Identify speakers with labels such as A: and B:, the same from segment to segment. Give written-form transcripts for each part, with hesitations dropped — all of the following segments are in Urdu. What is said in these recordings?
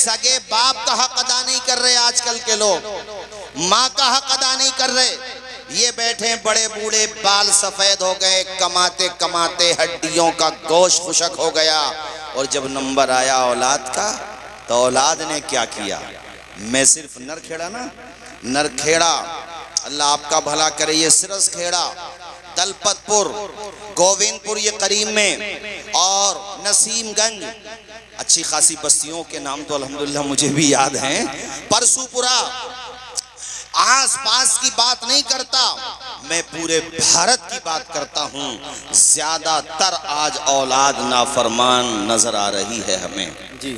A: سگے باپ کا حق ادا نہیں کر رہے آج کل کے لوگ، ماں کا حق ادا نہیں کر رہے. یہ بیٹھے بڑے بوڑھے، بال سفید ہو گئے، کماتے کماتے ہڈیوں کا گوشت خشک ہو گیا. اور جب نمبر آیا اولاد کا تو اولاد نے کیا کیا؟ میں صرف نرکھیڑا نا، نرکھیڑا، اللہ آپ کا بھلا کرے، یہ سرس کھیڑا، دلپت پور، گووند پور یہ قریب میں، اور نسیم گنج، اچھی خاصی بستیوں کے نام تو الحمدللہ مجھے بھی یاد ہیں. پرسو پورا، آس پاس کی بات نہیں کرتا، میں پورے بھارت کی بات کرتا ہوں. زیادہ تر آج اولاد نافرمان نظر آ رہی ہے ہمیں،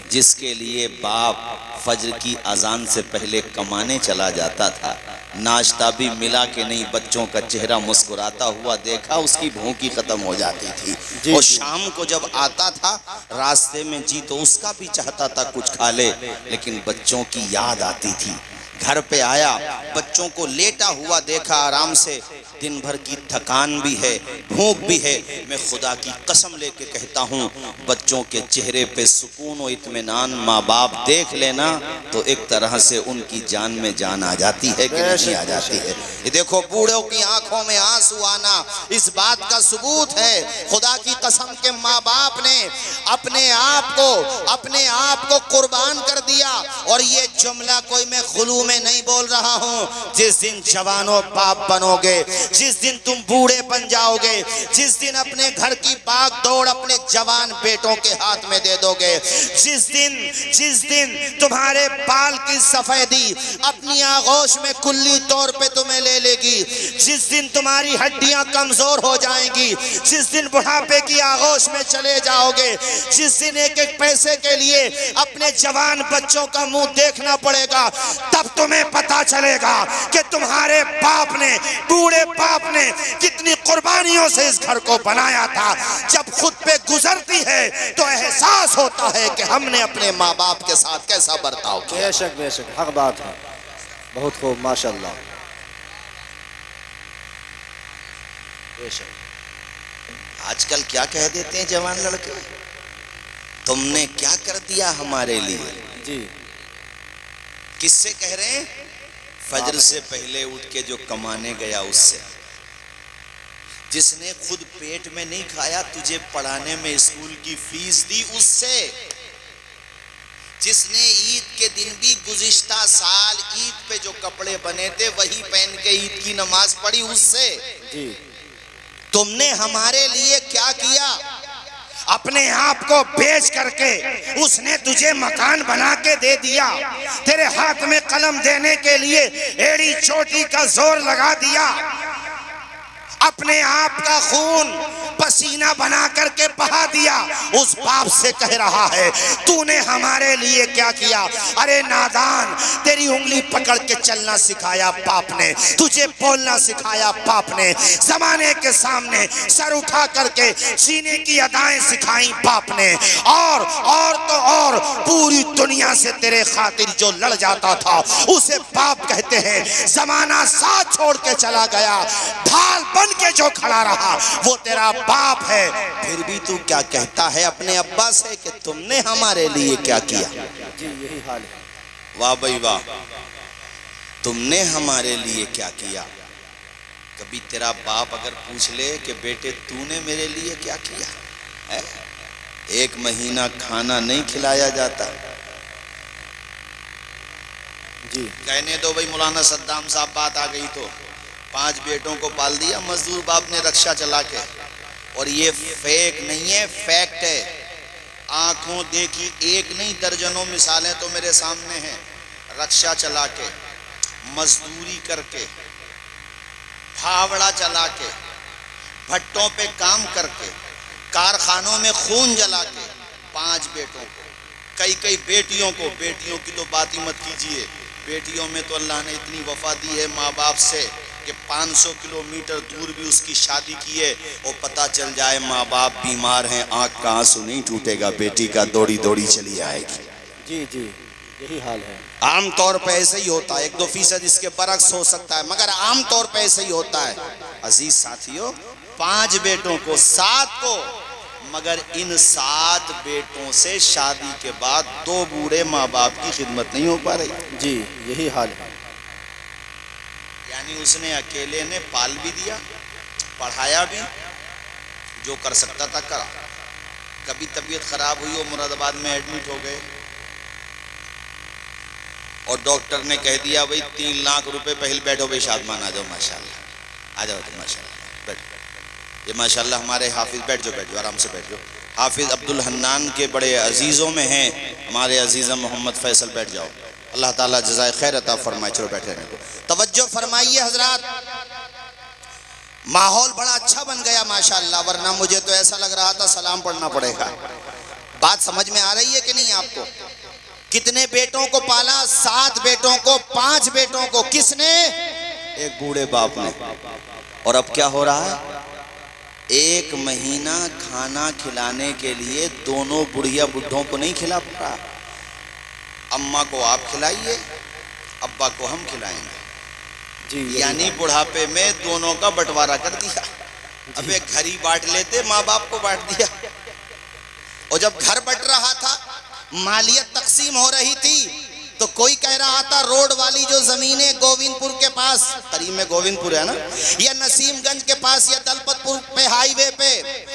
A: جس کے لیے باپ فجر کی اذان سے پہلے کمانے چلا جاتا تھا، ناشتہ بھی ملا کہ نہیں، بچوں کا چہرہ مسکراتا ہوا دیکھا، اس کی بھوکی ختم ہو جاتی تھی. اور شام کو جب آتا تھا راستے میں جی تو اس کا بھی چاہتا تھا کچھ کھا لے، لیکن بچوں کی یاد آتی تھی. گھر پہ آیا، بچوں کو لیٹا ہوا دیکھا آرام سے، دن بھر کی تھکان بھی ہے، بھوک بھی ہے. میں خدا کی قسم لے کے کہتا ہوں، بچوں کے چہرے پہ سکون و اطمینان ماں باپ دیکھ لینا تو ایک طرح سے ان کی جان میں جان آ جاتی ہے کہ نہیں آ جاتی ہے. یہ دیکھو بوڑھوں کی آنکھوں میں آنسو آنا اس بات کا ثبوت ہے خدا کی قسم کہ ماں باپ نے اپنے آپ کو قربان کر دیا. اور یہ جملہ کوئی میں غلو میں نہیں بول رہا ہوں. جس دن جوانوں باپ بنو گے، جس دن تم بوڑھے بن جاؤ گے، جس دن اپنے گھر کی باغ دوڑ اپنے جوان بیٹوں کے ہاتھ میں دے دو گے، جس دن تمہارے بال کی سفیدی اپنی آغوش میں کلی طور پہ تمہیں لے لے گی، جس دن تمہاری ہڈیاں کمزور ہو جائیں گی، جس دن بڑھاپے کی آغوش میں چلے جاؤ گے، جس دن ایک ایک پیسے کے لیے اپنے جوان بچوں کا منہ دیکھنا پڑے گا، تب تمہیں پتا چلے گا کہ تمہارے باپ نے، بوڑھے باپ نے کتنی قربانیوں سے اس گھر کو بنایا تھا. جب خود پہ گزرتی ہے تو احساس ہوتا ہے کہ ہم نے اپنے ماں باپ کے ساتھ کیسا برتاؤ کیا.
B: بے شک بے شک، حق بات ہے، بہت خوب، ماشاءاللہ. بے شک.
A: آج کل کیا کہہ دیتے ہیں جوان لڑکے، تم نے کیا کر دیا ہمارے لیے.
B: جی
A: کس سے کہہ رہے ہیں؟ فجر سے پہلے اٹھ کے جو کمانے گیا اس سے، جس نے خود پیٹ میں نہیں کھایا تجھے پڑھانے میں اسکول کی فیس دی اس سے، جس نے عید کے دن بھی گزشتہ سال عید پہ جو کپڑے بنے تھے وہی پہن کے عید کی نماز پڑھی اس سے.
B: جی
A: تم نے ہمارے لیے کیا کیا؟ اپنے آپ کو بیچ کر کے اس نے تجھے مکان بنا کے دے دیا، تیرے ہاتھ میں قلم دینے کے لیے ایڑی چوٹی کا زور لگا دیا، اپنے آپ کا خون پسینہ بنا کر کے بہا دیا. اس باپ سے کہہ رہا ہے تو نے ہمارے لیے کیا کیا؟ ارے نادان، تیری انگلی پکڑ کے چلنا سکھایا باپ نے، تجھے بولنا سکھایا باپ نے، زمانے کے سامنے سر اٹھا کر کے جینے کی ادائیں سکھائیں باپ نے، اور پوری دنیا سے تیرے خاطر جو لڑ جاتا تھا اسے باپ کہتے ہیں. زمانہ ساتھ چھوڑ کے چلا گیا، ڈھال بن کے جو کھڑا رہا وہ تیرا باپ ہے. پھر بھی تو کیا کہتا ہے اپنے ابا سے کہ تم نے ہمارے لیے کیا کیا؟
B: جی یہی حال ہے.
A: واہ بھائی واہ، تم نے ہمارے لیے کیا کیا؟ کبھی تیرا باپ اگر پوچھ لے کہ بیٹے تو نے میرے لیے کیا کیا؟ ایک مہینہ کھانا نہیں کھلایا جاتا.
B: جی
A: کہنے دو بھائی مولانا صدام صاحب بات آ گئی تو 5 بیٹوں کو پال دیا مزدور باپ نے رکشہ چلا کے. اور یہ فیک نہیں ہے، فیکٹ ہے. آنکھوں دیکھی ایک نہیں درجنوں مثالیں تو میرے سامنے ہیں. رکشہ چلا کے، مزدوری کر کے، پھاوڑا چلا کے، بھٹوں پہ کام کر کے، کارخانوں میں خون جلا کے 5 بیٹوں کو، کئی بیٹیوں کو. بیٹیوں کی تو بات ہی مت کیجئے، بیٹیوں میں تو اللہ نے اتنی وفا دی ہے ماں باپ سے کہ 500 کلومیٹر دور بھی اس کی شادی کی ہے اور پتہ چل جائے ماں باپ بیمار ہیں، آنکھ کا آنسو نہیں ٹوٹے گا، بیٹی کا دوڑی چلی آئے گی.
B: جی جی یہی حال ہے.
A: عام طور پہ ایسے ہی ہوتا ہے، 1-2% اس کے برعکس ہو سکتا ہے مگر عام طور پہ ایسے ہی ہوتا ہے. عزیز ساتھیوں، 5 بیٹوں کو 7 کو مگر ان 7 بیٹوں سے شادی کے بعد 2 بوڑھے ماں باپ کی خدمت نہیں ہو پا رہی.
B: جی یہی حال ہے.
A: یعنی اس نے اکیلے نے پال بھی دیا، پڑھایا بھی، جو کر سکتا تھا کرا. کبھی طبیعت خراب ہوئی اور مراد آباد میں ایڈمٹ ہو گئے اور ڈاکٹر نے کہہ دیا بھئی 3 لاکھ روپے پہل بیٹھو بھئی شادمان آ جاؤ ماشاءاللہ، آ جاؤ تو ماشاءاللہ بیٹھو. یہ ماشاءاللہ ہمارے حافظ، بیٹھ جاؤ آرام سے بیٹھ جاؤ. حافظ عبدالحنان کے بڑے عزیزوں میں ہیں ہمارے عزیز محمد فیصل. بیٹھ جاؤ، اللہ تعالیٰ جزائے خیر عطا فرمائے. چلو بیٹھے رہنے کو. توجہ فرمائیے حضرات، ماحول بڑا اچھا بن گیا ماشاءاللہ، ورنہ مجھے تو ایسا لگ رہا تھا سلام پڑھنا پڑے گا. بات سمجھ میں آ رہی ہے کہ نہیں آپ کو؟ کتنے بیٹوں کو پالا؟ 7 بیٹوں کو. 5 بیٹوں کو کس نے؟ ایک بوڑھے باپ نے. اور اب کیا ہو رہا ہے؟ 1 مہینہ کھانا کھلانے کے لیے دونوں بڑھیا بڈھوں کو نہیں کھلا پا رہا. اماں کو آپ کھلائیے، ابا کو ہم کھلائیں گے. یعنی بڑھاپے میں دونوں کا بٹوارہ کر دیا. اب ایک گھر ہی بانٹ لیتے، ماں باپ کو بانٹ دیا. اور جب گھر بٹ رہا تھا، مالیت تقسیم ہو رہی تھی، تو کوئی کہہ رہا تھا روڈ والی جو زمینیں گووند پور کے پاس، قریب میں گووند پور ہے نا، یا نسیم گنج کے پاس یا دلپت پور پہ ہائی وے پہ،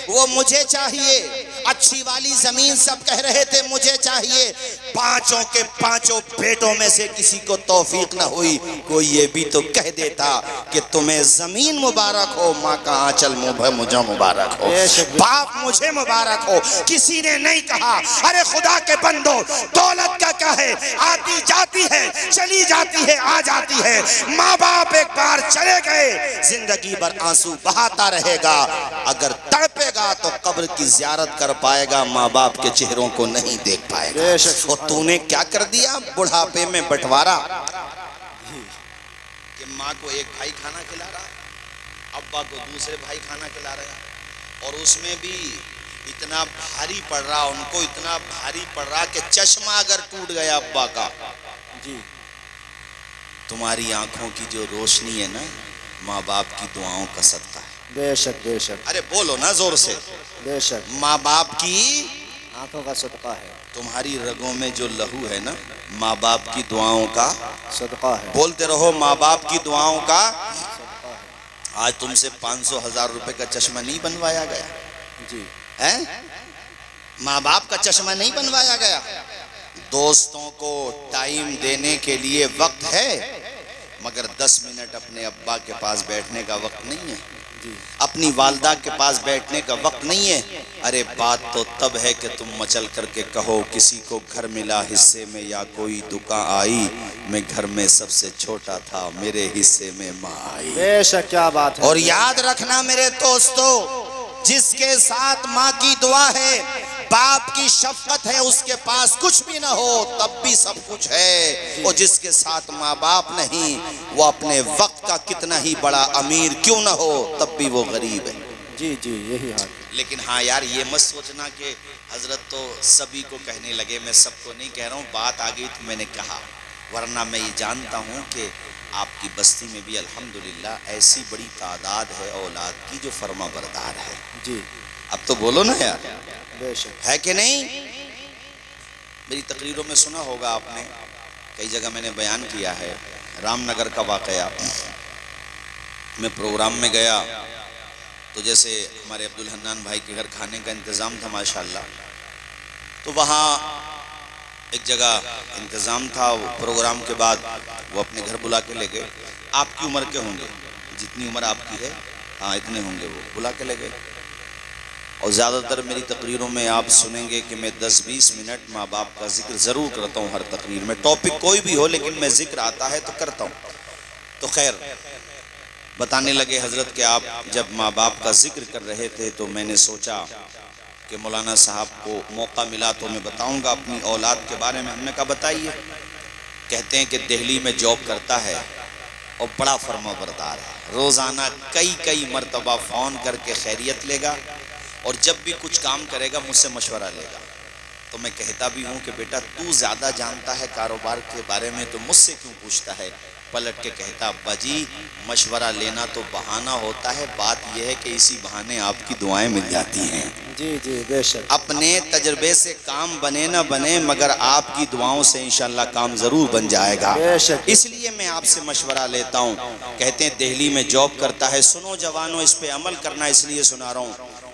A: وہ مجھے چاہیے. اچھی والی زمین سب کہہ رہے تھے مجھے چاہیے. 5 کے 5 بیٹوں میں سے کسی کو توفیق نہ ہوئی. کوئی یہ بھی تو کہہ دیتا کہ تمہیں زمین مبارک ہو، ماں کا آنچل مجھے مبارک ہو، باپ مجھے مبارک ہو. کسی نے نہیں کہا ارے خدا کے بندو دولت کا کیا ہے، آتی جاتی ہے، چلی جاتی ہے، آ جاتی ہے. ماں باپ ایک بار چلے گئے، زندگی بھر آنسو بہاتا رہے گا. اگر تڑپے گا تو قبر کی زیارت کر پائے گا، ماں باپ کے چہروں کو نہیں دیکھ پائے گا. اور تو نے کیا کر دیا بڑھاپے میں بٹوارا، کہ ماں کو ایک بھائی کھانا کھلا رہا، ابا کو دوسرے بھائی کھانا کھلا رہے ہیں. اور اس میں بھی اتنا بھاری پڑ رہا، ان کو اتنا بھاری پڑ رہا کہ چشمہ اگر ٹوٹ گیا ابا کا،
B: جی
A: تمہاری آنکھوں کی جو روشنی ہے نا، ماں باپ کی دعاؤں کا صدقہ ہے.
B: بے شک بے شک.
A: ارے بولو نا زور سے.
B: بے شک.
A: ماں باپ کی
B: آنکھوں کا صدقہ ہے.
A: تمہاری رگوں میں جو لہو ہے نا، ماں باپ کی دعاؤں کا
B: صدقہ ہے.
A: بولتے رہو، ماں باپ کی دعاؤں کا
B: صدقہ ہے.
A: آج تم سے 500,000 روپے کا چشمہ نہیں بنوایا گیا.
B: جی
A: ماں باپ کا چشمہ نہیں بنوایا گیا. دوستوں کو ٹائم دینے کے لیے وقت ہے، مگر 10 منٹ اپنے ابا کے پاس بیٹھنے کا وقت نہیں ہے، اپنی والدہ کے پاس بیٹھنے کا وقت نہیں ہے. ارے بات تو تب ہے کہ تم مچل کر کے کہو کسی کو گھر ملا حصے میں یا کوئی دکان آئی، میں گھر میں سب سے چھوٹا تھا، میرے حصے میں ماں آئی.
B: بے شک کیا بات ہے.
A: اور یاد رکھنا میرے دوستو، جس کے ساتھ ماں کی دعا ہے، باپ کی شفقت ہے، اس کے پاس کچھ بھی نہ ہو تب بھی سب کچھ ہے. اور جس کے ساتھ ماں باپ نہیں، وہ اپنے وقت کا کتنا ہی بڑا امیر کیوں نہ ہو تب بھی وہ غریب ہے.
B: جی جی یہی حال.
A: لیکن ہاں یار یہ مت سوچنا کہ حضرت تو سبھی کو کہنے لگے، میں سب کو نہیں کہہ رہا ہوں، بات آ گئی تو میں نے کہا. ورنہ میں یہ جانتا ہوں کہ آپ کی بستی میں بھی الحمدللہ ایسی بڑی تعداد ہے اولاد کی جو فرما بردار ہے.
B: جی
A: اب تو بولو نا یار،
B: بے شک.
A: ہے کہ نہیں؟ میری تقریروں میں سنا ہوگا آپ نے، کئی جگہ میں نے بیان کیا ہے. رام نگر کا واقعہ، میں پروگرام میں گیا تو جیسے ہمارے عبدالحنان بھائی کے گھر کھانے کا انتظام تھا ماشاءاللہ، تو وہاں ایک جگہ انتظام تھا. وہ پروگرام کے بعد وہ اپنے گھر بلا کے لے گئے. آپ کی عمر کے ہوں گے، جتنی عمر آپ کی ہے ہاں اتنے ہوں گے. وہ بلا کے لے گئے. اور زیادہ تر میری تقریروں میں آپ سنیں گے کہ میں 10-20 منٹ ماں باپ کا ذکر ضرور کرتا ہوں ہر تقریر میں. ٹاپک کوئی بھی ہو لیکن میں ذکر آتا ہے تو کرتا ہوں. تو خیر بتانے لگے حضرت کہ آپ جب ماں باپ کا ذکر کر رہے تھے تو میں نے سوچا کہ مولانا صاحب کو موقع ملا تو میں بتاؤں گا اپنی اولاد کے بارے میں. ہم نے کہا بتائیے. کہتے ہیں کہ دہلی میں جاب کرتا ہے اور بڑا فرما بردار ہے. روزانہ کئی مرتبہ فون کر کے خیریت لے گا، اور جب بھی کچھ کام کرے گا مجھ سے مشورہ لے گا. تو میں کہتا بھی ہوں کہ بیٹا تو زیادہ جانتا ہے کاروبار کے بارے میں، تو مجھ سے کیوں پوچھتا ہے؟ پلٹ کے کہتا ابا جی مشورہ لینا تو بہانہ ہوتا ہے، بات یہ ہے کہ اسی بہانے آپ کی دعائیں مل جاتی ہیں۔
B: جی جی بے شک۔
A: اپنے تجربے سے کام بنے نہ بنے مگر آپ کی دعاؤں سے انشاءاللہ کام ضرور بن جائے گا۔
B: بے شک۔
A: اس لیے میں آپ سے مشورہ لیتا ہوں۔ کہتے ہیں دہلی میں جاب کرتا ہے، سنو جوانوں اس پہ عمل کرنا، اس لیے سنا رہا ہوں۔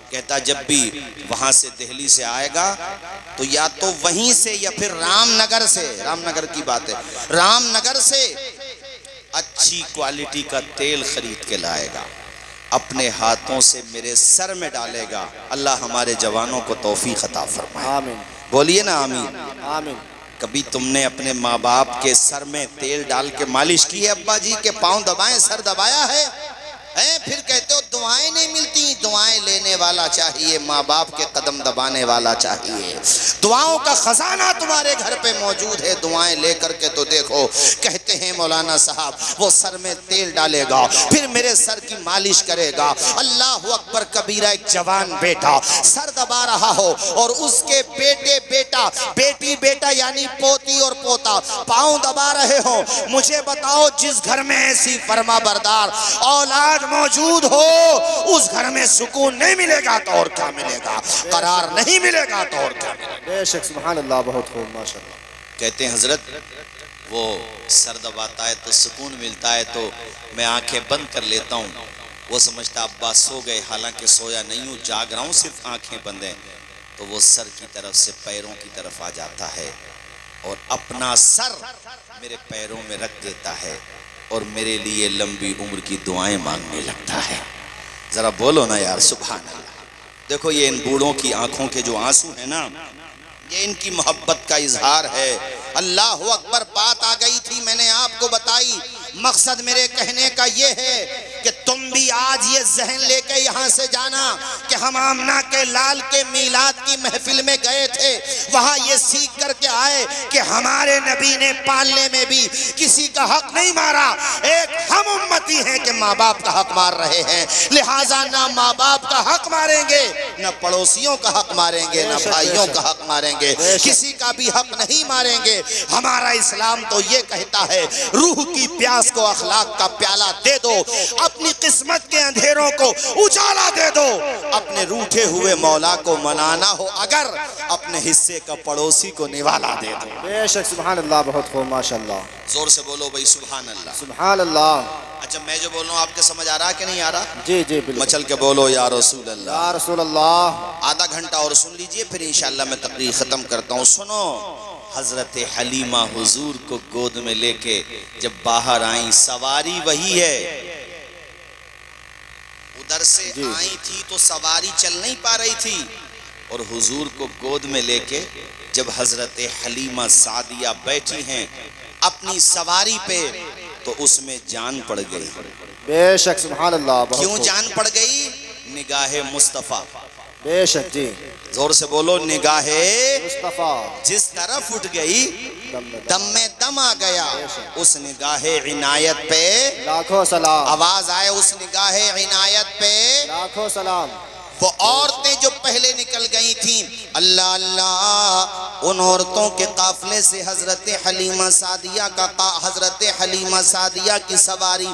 A: کہتا جب بھی وہاں سے دہلی سے آئے گا تو یا تو وہیں سے یا پھر رام نگر سے، رام نگر کی بات ہے، رام نگر سے اچھی کوالٹی کا تیل خرید کے لائے گا، اپنے ہاتھوں سے میرے سر میں ڈالے گا۔ اللہ ہمارے جوانوں کو توفیق عطا فرمائے،
B: آمین۔
A: بولیے نا آمین۔
B: آمین۔
A: کبھی تم نے اپنے ماں باپ کے سر میں تیل ڈال کے مالش کی ہے ابا جی کے پاؤں دبائیں، سر دبایا ہے؟ پھر کہتے ہو دعائیں نہیں ملتی، دعائیں لینے والا چاہیے، ماں باپ کے قدم دبانے والا چاہیے۔ دعاؤں کا خزانہ تمہارے گھر پہ موجود ہے، دعائیں لے کر کے تو دیکھو۔ کہتے ہیں مولانا صاحب وہ سر میں تیل ڈالے گا، پھر میرے سر کی مالش کرے گا۔ اللہ اکبر کبیرہ، ایک جوان بیٹا سر دبا رہا ہو اور اس کے بیٹے بیٹا، بیٹی بیٹا یعنی پوتی اور پوتا پاؤں دبا رہے ہو، مجھے بتاؤ جس گھر میں ایسی فرما بردار اولاد موجود ہو اس گھر میں سکون نہیں ملے گا تو اور کیا ملے گا، قرار نہیں ملے گا تو اور کیا ملے گا۔
B: بے شک، سبحان اللہ، بہت خوب، ماشاءاللہ۔
A: کہتے ہیں حضرت وہ سر دباتا ہے تو سکون ملتا ہے تو میں آنکھیں بند کر لیتا ہوں، وہ سمجھتا ابا سو گئے، حالانکہ سویا نہیں ہوں، جاگ رہا ہوں، صرف آنکھیں بند ہیں۔ تو وہ سر کی طرف سے پیروں کی طرف آ جاتا ہے اور اپنا سر میرے پیروں میں رکھ دیتا ہے اور میرے لیے لمبی عمر کی دعائیں مانگنے لگتا ہے۔ ذرا بولو نا یار سبحان اللہ۔ دیکھو یہ ان بوڑھوں کی آنکھوں کے جو آنسو ہیں نا، یہ ان کی محبت کا اظہار ہے۔ اللہ اکبر، بات آ گئی تھی میں نے آپ کو بتائی، مقصد میرے کہنے کا یہ ہے کہ تم بھی آج یہ ذہن لے کے یہاں سے جانا کہ ہم آمنہ کے لال کے میلاد کی محفل میں گئے تھے، وہاں یہ سیکھ کر کے آئے کہ ہمارے نبی نے پالنے میں بھی کسی کا حق نہیں مارا۔ ایک ہم امتی ہیں کہ ماں باپ کا حق مار رہے ہیں، لہٰذا نہ ماں باپ کا حق ماریں گے، نہ پڑوسیوں کا حق ماریں گے، نہ بھائیوں کا حق ماریں گے، کسی کا بھی حق نہیں ماریں گے۔ ہمارا اسلام تو یہ کہتا ہے روح کی پیاس کو اخلاق کا پیالہ دے دو، اپنی قسمت کے اندھیروں کو اجالا دے دو، اپنے روٹھے ہوئے مولا کو منانا ہو اگر اپنے حصے کا پڑوسی کو نوالا دے دو۔
B: بے شک، سبحان اللہ، بہت خوب، ماشاءاللہ۔
A: زور سے بولو بھائی سبحان اللہ۔
B: سبحان اللہ۔
A: اچھا میں جو بول رہا ہوں آپ کے سمجھ آ رہا کہ نہیں آ رہا؟
B: جی جی بالکل۔
A: مچل کے بولو یا رسول اللہ،
B: یا رسول اللہ۔
A: آدھا گھنٹہ اور سن لیجئے پھر انشاءاللہ میں تقریر ختم کرتا ہوں۔ سنو، حضرت حلیمہ حضور کو گود میں لے کے جب باہر آئیں، سواری وہی ہے، ادھر سے آئی تھی تو سواری چل نہیں پا رہی تھی، اور حضور کو گود میں لے کے جب حضرت حلیمہ سعدیہ بیٹھی ہیں اپنی سواری پہ تو اس میں جان پڑ گئی۔
B: بے شک، سبحان اللہ، بہت
A: کیوں
B: خوب۔
A: جان پڑ گئی؟ نگاہ مصطفیٰ۔
B: بے شک جی،
A: زور سے بولو، نگاہ
B: مصطفیٰ
A: جس طرف اٹھ گئی دم میں دم آ گیا۔ اس نگاہ عنایت پہ
B: لاکھوں سلام،
A: آواز آئے، اس نگاہ عنایت پہ
B: لاکھوں سلام۔
A: وہ عورتیں جو پہلے نکل گئی تھیں، اللہ اللہ، ان عورتوں کے قافلے سے حضرت حلیمہ سعدیہ کی سواری،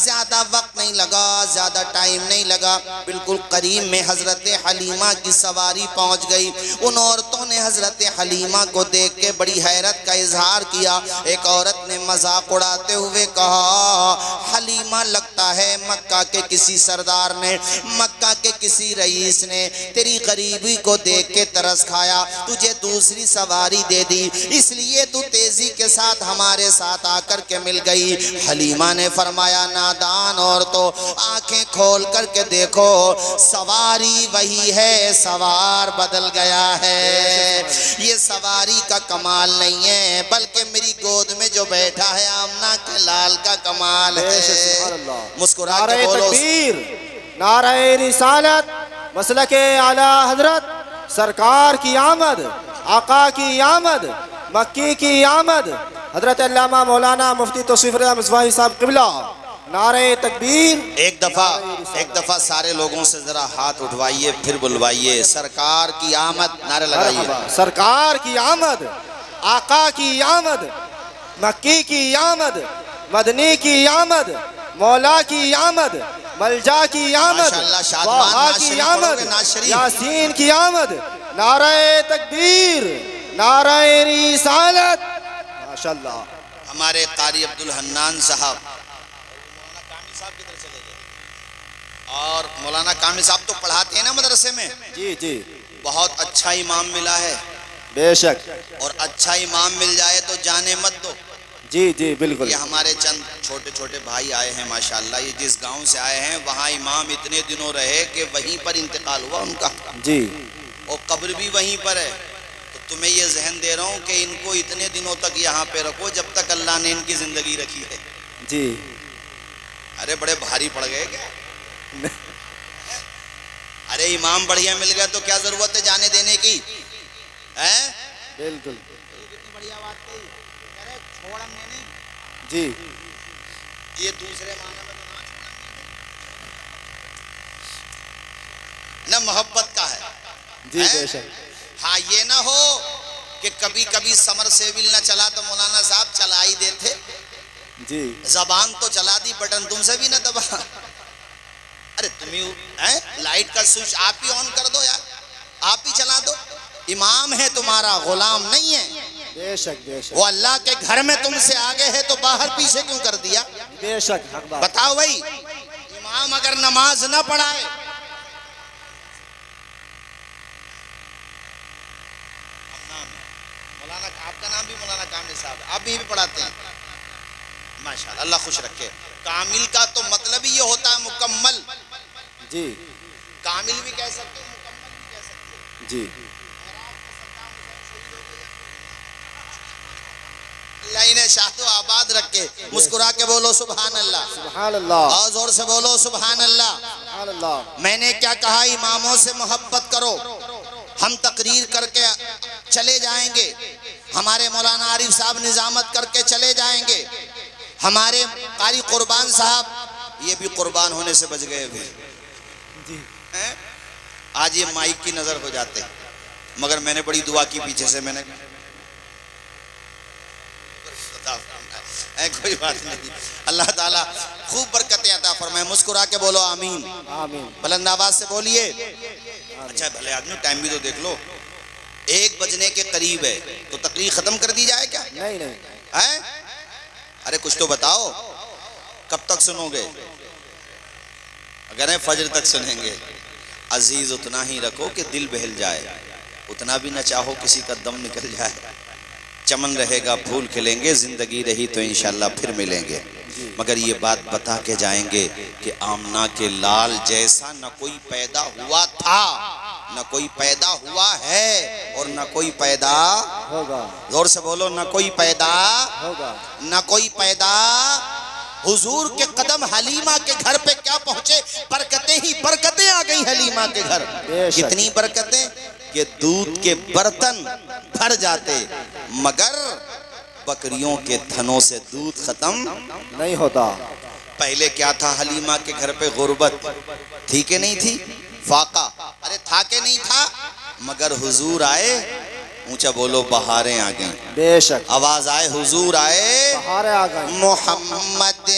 A: زیادہ وقت نہیں لگا، زیادہ ٹائم نہیں لگا، بالکل قریب میں حضرت حلیمہ کی سواری پہنچ گئی۔ ان عورتوں نے حضرت حلیمہ کو دیکھ کے بڑی حیرت کا اظہار کیا۔ ایک عورت نے مذاق اڑاتے ہوئے کہا، حلیمہ لگتا ہے مکہ کے کسی سردار نے، مکہ کے کسی رئیس نے تیری غریبی کو دیکھ کے ترس کھایا، تجھے دوسری سواری دے دی، اس لیے تو تیزی کے ساتھ ہمارے ساتھ آ کر کے مل گئی۔ حلیمہ نے فرمایا، نادان عورتوں، آنکھیں کھول کر کے دیکھو، سواری وہی ہے، سوار بدل گیا ہے۔ یہ سواری کا کمال نہیں ہے بلکہ میری گود میں جو بیٹھا ہے آمنہ کے لال کا کمال ہے۔ مسکرا کے بولو،
B: نعرہ تکبیر، نعرہ رسالت، مسلک اعلیٰ حضرت سرکار کی آمد، آقا کی آمد، مکی کی آمد، حضرت علامہ مولانا مفتی توصیف رضا مصباحی صاحب قبلہ نعرہ تکبیر.
A: ایک دفعہ سارے لوگوں سے ذرا ہاتھ اٹھوائیے پھر بلوائیے. سرکار کی آمد نعرہ لگائیے.
B: سرکار کی آمد، آقا کی آمد، مکی کی آمد، مدنی کی آمد، مولا کی آمد، ملجا کی آمد،
A: ماشاءاللہ شادمان
B: وہا کی آمد، یاسین کی آمد. نعرہ تکبیر، نعرہ رسالت. ماشاءاللہ.
A: ہمارے قاری عبدالحنان صاحب اور مولانا کامل صاحب تو پڑھاتے ہیں نا مدرسے میں.
B: جی جی
A: بہت اچھا امام ملا ہے.
B: بے شک.
A: اور اچھا امام مل جائے تو جانے مت دو.
B: جی جی بالکل.
A: یہ ہمارے چند چھوٹے چھوٹے بھائی آئے ہیں ماشاءاللہ. یہ جس گاؤں سے آئے ہیں وہاں امام اتنے دنوں رہے کہ وہیں پر انتقال ہوا ان کا.
B: جی.
A: اور قبر بھی وہیں پر ہے. تو تمہیں یہ ذہن دے رہا ہوں کہ ان کو اتنے دنوں تک یہاں پہ رکھو جب تک اللہ نے ان کی زندگی رکھی ہے.
B: جی.
A: ارے بڑے بھاری پڑ گئے کیا؟ ارے امام بڑھیا مل گیا تو کیا ضرورت ہے جانے دینے کی؟
B: بالکل.
A: بڑھیا بات کہی. چھوڑ ہم نے نہیں.
B: جی.
A: یہ دوسرے معنی میں نہ محبت کا ہے.
B: جی بے شک.
A: ہاں یہ نہ ہو کہ کبھی کبھی سمر سیول نہ چلا تو مولانا صاحب چلا ہی دیتے.
B: جی.
A: زبان تو چلا دی بٹن تم سے بھی نہ دبا. ارے تمہیں لائٹ کا سوئچ آپ ہی آن کر دو یار. آپ ہی چلا دو. امام ہے تمہارا غلام نہیں ہے.
B: بے شک بے شک.
A: وہ اللہ کے گھر میں تم سے آگے ہے تو باہر پیچھے کیوں کر دیا؟
B: بے شک. حق بات.
A: بتاؤ بھائی امام اگر نماز نہ پڑھائے مولانا آپ کا نام بھی مولانا کامل صاحب آپ بھی پڑھاتے ہیں ماشاءاللہ. اللہ خوش رکھے. کامل کا تو مطلب ہی یہ ہوتا ہے مکمل.
B: جی.
A: کامل بھی کہہ سکتے ہیں مکمل بھی کہہ سکتے ہیں.
B: جی.
A: اللہ انہیں شاد و آباد رکھے. مسکرا کے بولو سبحان اللہ.
B: سبحان اللہ.
A: اور زور سے بولو سبحان اللہ.
B: سبحان اللہ.
A: میں نے کیا کہا؟ اماموں سے محبت کرو. ہم تقریر کر کے چلے جائیں گے. ہمارے مولانا عارف صاحب نظامت کر کے چلے جائیں گے. ہمارے قاری قربان صاحب یہ بھی قربان ہونے سے بچ گئے ہوئے.
B: جی.
A: آج یہ مائک کی نظر ہو جاتے مگر میں نے بڑی دعا کی پیچھے سے. میں نے کوئی بات نہیں. اللہ تعالیٰ خوب برکتیں عطا فرمائے. مسکرا کے بولو آمین.
B: آمین.
A: بلند آواز سے بولیے. اچھا بھلے آدمی ٹائم بھی تو دیکھ لو. 1 بجنے کے قریب ہے تو تقریر ختم کر دی جائے کیا؟
B: نہیں نہیں.
A: ارے کچھ تو بتاؤ کب تک سنو گے؟ اگر فجر تک سنیں گے. عزیز اتنا ہی رکھو کہ دل بہل جائے. اتنا بھی نہ چاہو کسی کا دم نکل جائے. چمن رہے گا پھول کھلیں گے. زندگی رہی تو انشاءاللہ پھر ملیں گے. مگر یہ بات بتا کے جائیں گے کہ آمنہ کے لال جیسا نہ کوئی پیدا ہوا تھا نہ کوئی پیدا ہوا ہے اور نہ کوئی پیدا
B: ہوگا.
A: زور سے بولو نہ کوئی پیدا
B: ہوگا.
A: نہ کوئی پیدا. حضور کے قدم حلیمہ کے گھر پہ کیا پہنچے؟ برکتیں ہی برکتیں آ گئی حلیمہ کے گھر. کتنی برکتیں کہ دودھ کے برتن بھر جاتے مگر بکریوں کے تھنوں سے دودھ ختم
B: نہیں ہوتا.
A: پہلے کیا تھا حلیمہ کے گھر پہ؟ غربت تھی کہ نہیں تھی؟ فاقہ ارے تھا کہ نہیں تھا؟ مگر حضور آئے. اونچا بولو بہاریں آ گئیں.
B: بے شک.
A: آواز آئے حضور آئے.
B: بہاریں آ گئیں.
A: محمد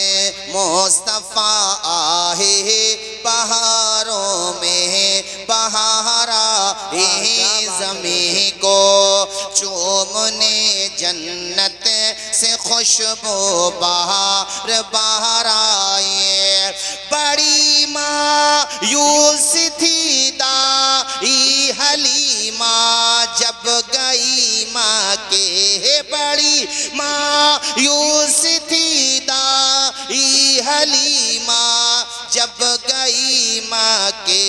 A: مصطفیٰ آئے بہاروں میں بہار آئی زمین کو چومنے جنت سے خوشبو بہار بہار آئے. بڑی مایوس تھی دائی حلیمہ جب گئی ماں کے. بڑی مایوس تھی دائی حلیمہ جب گئی ماں کے.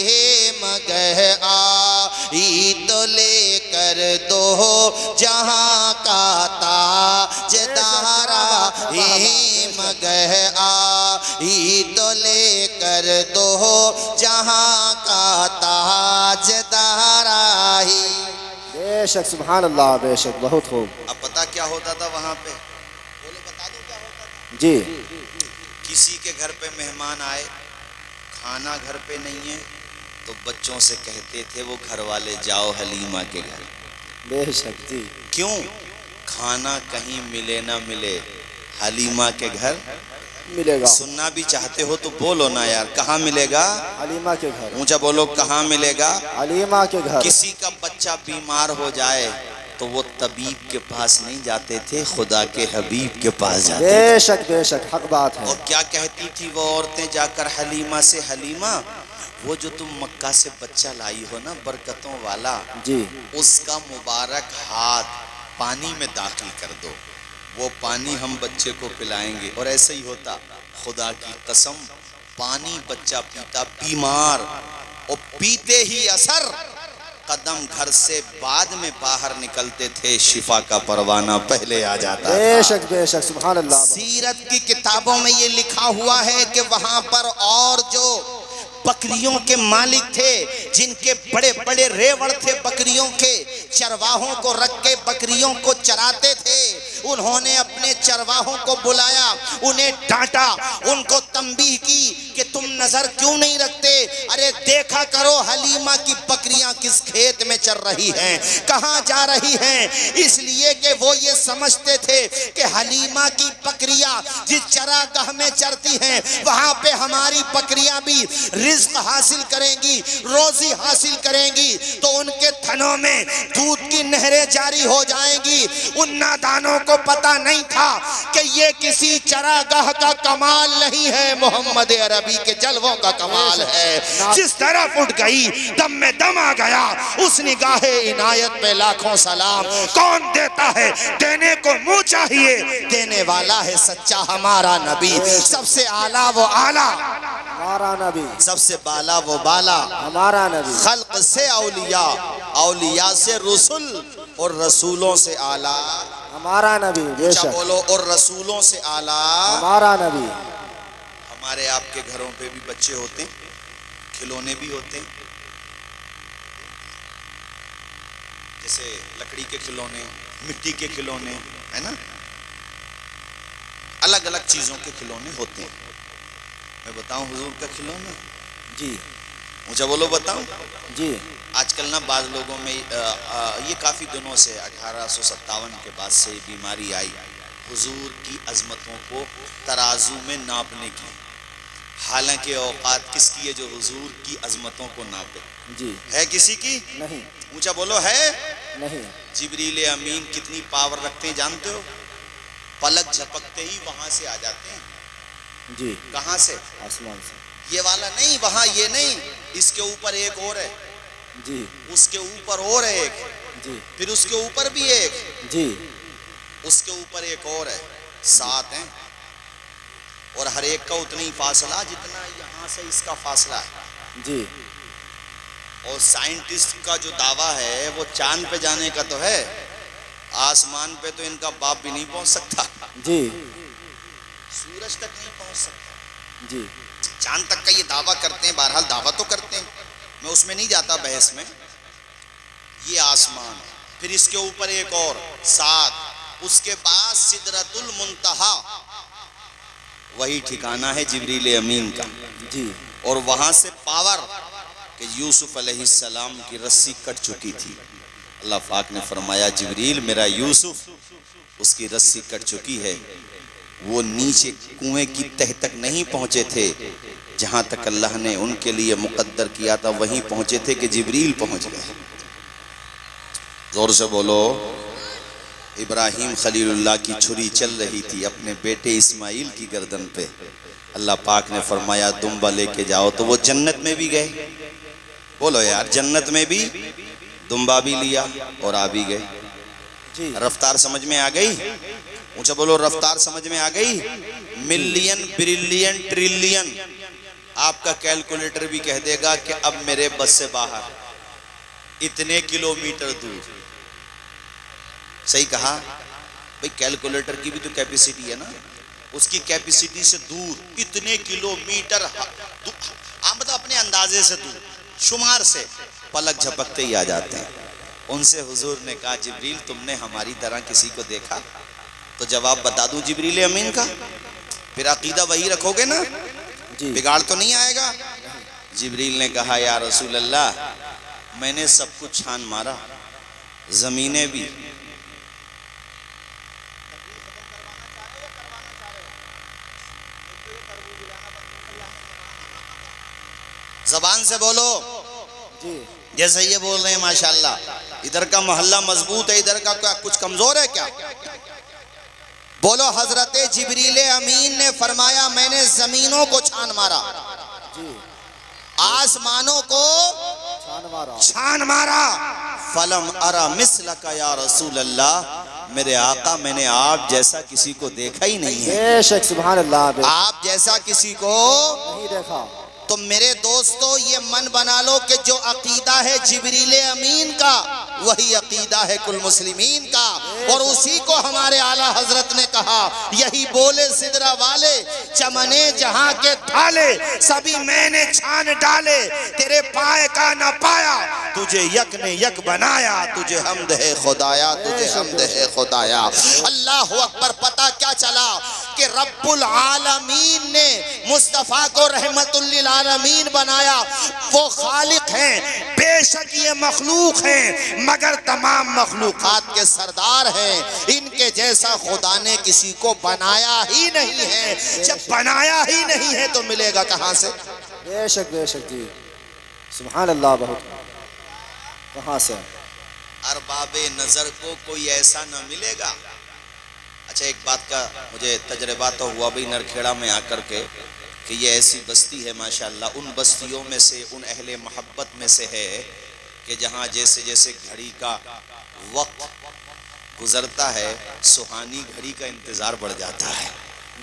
A: مگر آئی تو لے کر دو جہاں کا تاجدار آئی. مگر آئی تو لے کر دو جہاں کا تاجدار آئی.
B: بے شک. سبحان اللہ. بے شک. بہت خوب.
A: اب پتہ کیا ہوتا تھا وہاں پہ؟ بولے بتا دو کیا ہوتا تھا.
B: جی.
A: کسی کے گھر پہ مہمان آئے، کھانا گھر پہ نہیں ہے، تو بچوں سے کہتے تھے وہ گھر والے جاؤ حلیمہ کے گھر۔
B: بے شک جی۔
A: کیوں؟ کھانا کہیں ملے نہ ملے، حلیمہ کے گھر
B: ملے گا۔
A: سننا بھی چاہتے ہو تو بولو نا یار، کہاں ملے گا؟
B: حلیمہ کے گھر۔
A: اونچا بولو، کہاں ملے گا؟
B: حلیمہ کے گھر۔
A: کسی کا بچہ بیمار ہو جائے تو وہ طبیب کے پاس نہیں جاتے تھے، خدا کے حبیب کے پاس جاتے تھے۔
B: بے شک بے شک، حق بات ہے۔
A: اور کیا کہتی تھی وہ عورتیں جا کر حلیمہ سے، حلیمہ وہ جو تم مکہ سے بچہ لائی ہو نا برکتوں والا،
B: جی
A: اس کا مبارک ہاتھ پانی میں داخل کر دو، وہ پانی ہم بچے کو پلائیں گے۔ اور ایسا ہی ہوتا، خدا کی قسم، پانی بچہ پیتا بیمار، اور پیتے ہی اثر، قدم گھر سے بعد میں باہر نکلتے تھے، شفا کا پروانہ پہلے آ جاتا تھا۔
B: بے شک بے شک، سبحان اللہ۔
A: سیرت کی کتابوں میں یہ لکھا ہوا ہے کہ وہاں پر اور جو بکریوں کے مالک تھے، جن کے بڑے بڑے ریوڑ تھے بکریوں کے، چرواہوں کو رکھ کے بکریوں کو چراتے تھے، انہوں نے اپنے چرواہوں کو بلایا، انہیں ڈانٹا، ان کو تنبیہ کی کہ تم نظر کیوں نہیں رکھتے؟ ارے دیکھا کرو حلیمہ کی بکریاں کس کھیت میں چر رہی ہیں، کہاں جا رہی ہیں۔ اس لیے کہ وہ یہ سمجھتے تھے کہ حلیمہ کی بکریاں جس چراگاہ میں چرتی ہیں، وہاں پہ ہماری بکریاں بھی رزق حاصل کریں گی، روزی حاصل کریں گی، تو ان کے تھنوں میں دودھ کی نہریں جاری ہو جائیں گی۔ ان نادانوں کو پتہ نہیں تھا کہ یہ کسی چراگاہ کا کمال نہیں ہے، محمد عربی کے جلووں کا کمال ہے۔ جس طرف اٹھ گئی دم میں دم آ گیا، اس نگاہ عنایت پہ لاکھوں سلام۔ کون دیتا ہے؟ دینے کو منہ چاہیے، دینے والا ہے سچا ہمارا نبی۔ سب سے اعلیٰ وہ اعلیٰ
B: ہمارا نبی،
A: سب سے بالا وہ بالا،
B: ہمارا نبی،
A: خلق سے اولیاء، اولیاء سے رسول، اور رسولوں سے اعلیٰ،
B: ہمارا نبی، بے
A: اونچا
B: شک
A: بولو، اور رسولوں سے اعلیٰ۔
B: ہمارا نبی۔
A: ہمارے آپ کے گھروں پہ بھی بچے ہوتے ہیں، کھلونے بھی ہوتے ہیں، جیسے لکڑی کے کھلونے، مٹی کے کھلونے، ہے نا، الگ الگ چیزوں کے کھلونے ہوتے ہیں۔ میں بتاؤں حضور کا کھلونا؟
B: جی
A: مجھے بولو بتاؤں۔
B: جی
A: آج کل نا بعض لوگوں میں یہ کافی دنوں سے 1857 کے بعد سے بیماری آئی حضور کی عظمتوں کو ترازو میں ناپنے کی، حالانکہ اوقات کس کی ہے جو حضور کی عظمتوں کو ناپے؟
B: جی
A: ہے کسی کی؟
B: نہیں
A: اونچا بولو، ہے؟
B: نہیں۔
A: جبریل امین کتنی پاور رکھتے ہیں جانتے ہو؟ پلک جھپکتے ہی وہاں سے آ جاتے ہیں۔
B: جی
A: کہاں سے؟
B: آسمان سے۔
A: یہ والا نہیں، وہاں یہ نہیں، اس کے اوپر ایک اور ہے،
B: جی
A: اس کے اوپر اور ہے ایک،
B: جی
A: پھر اس کے اوپر بھی ایک،
B: جی
A: اس کے اوپر ایک اور ہے، 7 ہیں، اور ہر ایک کا اتنا ہی فاصلہ جتنا یہاں سے اس کا فاصلہ ہے۔
B: جی
A: اور سائنٹسٹ کا جو دعویٰ ہے وہ چاند پہ جانے کا تو ہے، آسمان پہ تو ان کا باپ بھی نہیں پہنچ سکتا،
B: جی
A: سورج تک نہیں پہنچ سکتا،
B: جی
A: چاند تک کا یہ دعویٰ کرتے ہیں، بہرحال دعویٰ تو کرتے ہیں، میں اس میں نہیں جاتا بحث میں۔ یہ آسمان، پھر اس کے اوپر ایک اور 7، اس کے بعد سدرۃ المنتہا، وہی ٹھکانہ ہے جبریل امین کا،
B: جی
A: اور وہاں سے پاور کہ یوسف علیہ السلام کی رسی کٹ چکی تھی، اللہ پاک نے فرمایا جبریل میرا یوسف، اس کی رسی کٹ چکی ہے، وہ نیچے کنویں کی تہ تک نہیں پہنچے تھے، جہاں تک اللہ نے ان کے لیے مقدر کیا تھا وہیں پہنچے تھے کہ جبریل پہنچ گئے۔ زور سے بولو، ابراہیم خلیل اللہ کی چھری چل رہی تھی اپنے بیٹے اسماعیل کی گردن پہ، اللہ پاک نے فرمایا دمبا لے کے جاؤ، تو وہ جنت میں بھی گئے، بولو یار، جنت میں بھی دمبا بھی لیا اور آ بھی گئے۔
B: جی
A: رفتار سمجھ میں آ گئی؟ اونچا بولو، رفتار سمجھ میں آ گئی؟ ملین، بریلین، ٹریلین، آپ کا کیلکولیٹر بھی کہہ دے گا کہ اب میرے بس سے باہر، اتنے کلومیٹر دور۔ صحیح کہا بھئی، کیلکولیٹر کی بھی تو کیپیسٹی ہے نا، اس کی کیپیسٹی سے دور اتنے کلومیٹر، مطلب اپنے اندازے سے دور، شمار سے پلک جھپکتے ہی آ جاتے ہیں۔ ان سے حضور نے کہا جبریل تم نے ہماری طرح کسی کو دیکھا؟ تو جواب بتا دوں جبریل امین کا، پھر عقیدہ وہی رکھو گے نا، بگاڑ تو نہیں آئے گا۔ جبریل نے کہا یا رسول اللہ میں نے سب کچھ چھان مارا، زمینیں بھی۔ زبان سے بولو جیسے یہ بول رہے ہیں ماشاءاللہ۔ ادھر کا محلہ مضبوط ہے، ادھر کا کچھ کمزور ہے کیا؟ بولو حضرت جبریل امین نے فرمایا میں نے زمینوں کو چھان مارا، آسمانوں کو چھان مارا۔ فلم ارا مثلک یا رسول اللہ، میرے آقا میں نے آپ جیسا کسی کو دیکھا ہی نہیں ہے۔
B: بے شک سبحان اللہ،
A: آپ جیسا کسی کو
B: نہیں دیکھا۔
A: تو میرے دوستو یہ من بنا لو کہ جو عقیدہ ہے جبریل امین کا وہی عقیدہ ہے کل مسلمین کا، اور اسی کو ہمارے اعلیٰ حضرت نے کہا یہی بولے سدرہ والے چمنے جہاں کے ڈھالے سبھی میں نے چھان ڈالے، تیرے پائے کا نہ پایا تجھے یک نے یک بنایا، تجھے حمد ہے خدایا، تجھے حمد ہے خدایا۔ اللہ اکبر۔ پتہ کیا چلا کہ رب العالمین نے مصطفیٰ کو رحمت للعالمین بنایا۔ وہ خالق ہیں، بے شک یہ مخلوق ہیں، مگر تمام مخلوقات کے سردار ہیں۔ ان کے جیسا خدا نے کسی کو بنایا ہی نہیں ہے۔ جب بنایا ہی نہیں ہے تو ملے گا کہاں سے؟
B: بے شک جی سبحان اللہ۔ بہت کہاں سے؟
A: ارباب نظر کو کوئی ایسا نہ ملے گا۔ اچھا ایک بات کا مجھے تجربہ تو ہوا بھی نرکھیڑا میں آ کر کے کہ یہ ایسی بستی ہے ماشاءاللہ، ان بستیوں میں سے، ان اہل محبت میں سے ہے کہ جہاں جیسے جیسے گھڑی کا وقت گزرتا ہے سہانی گھڑی کا انتظار بڑھ جاتا ہے۔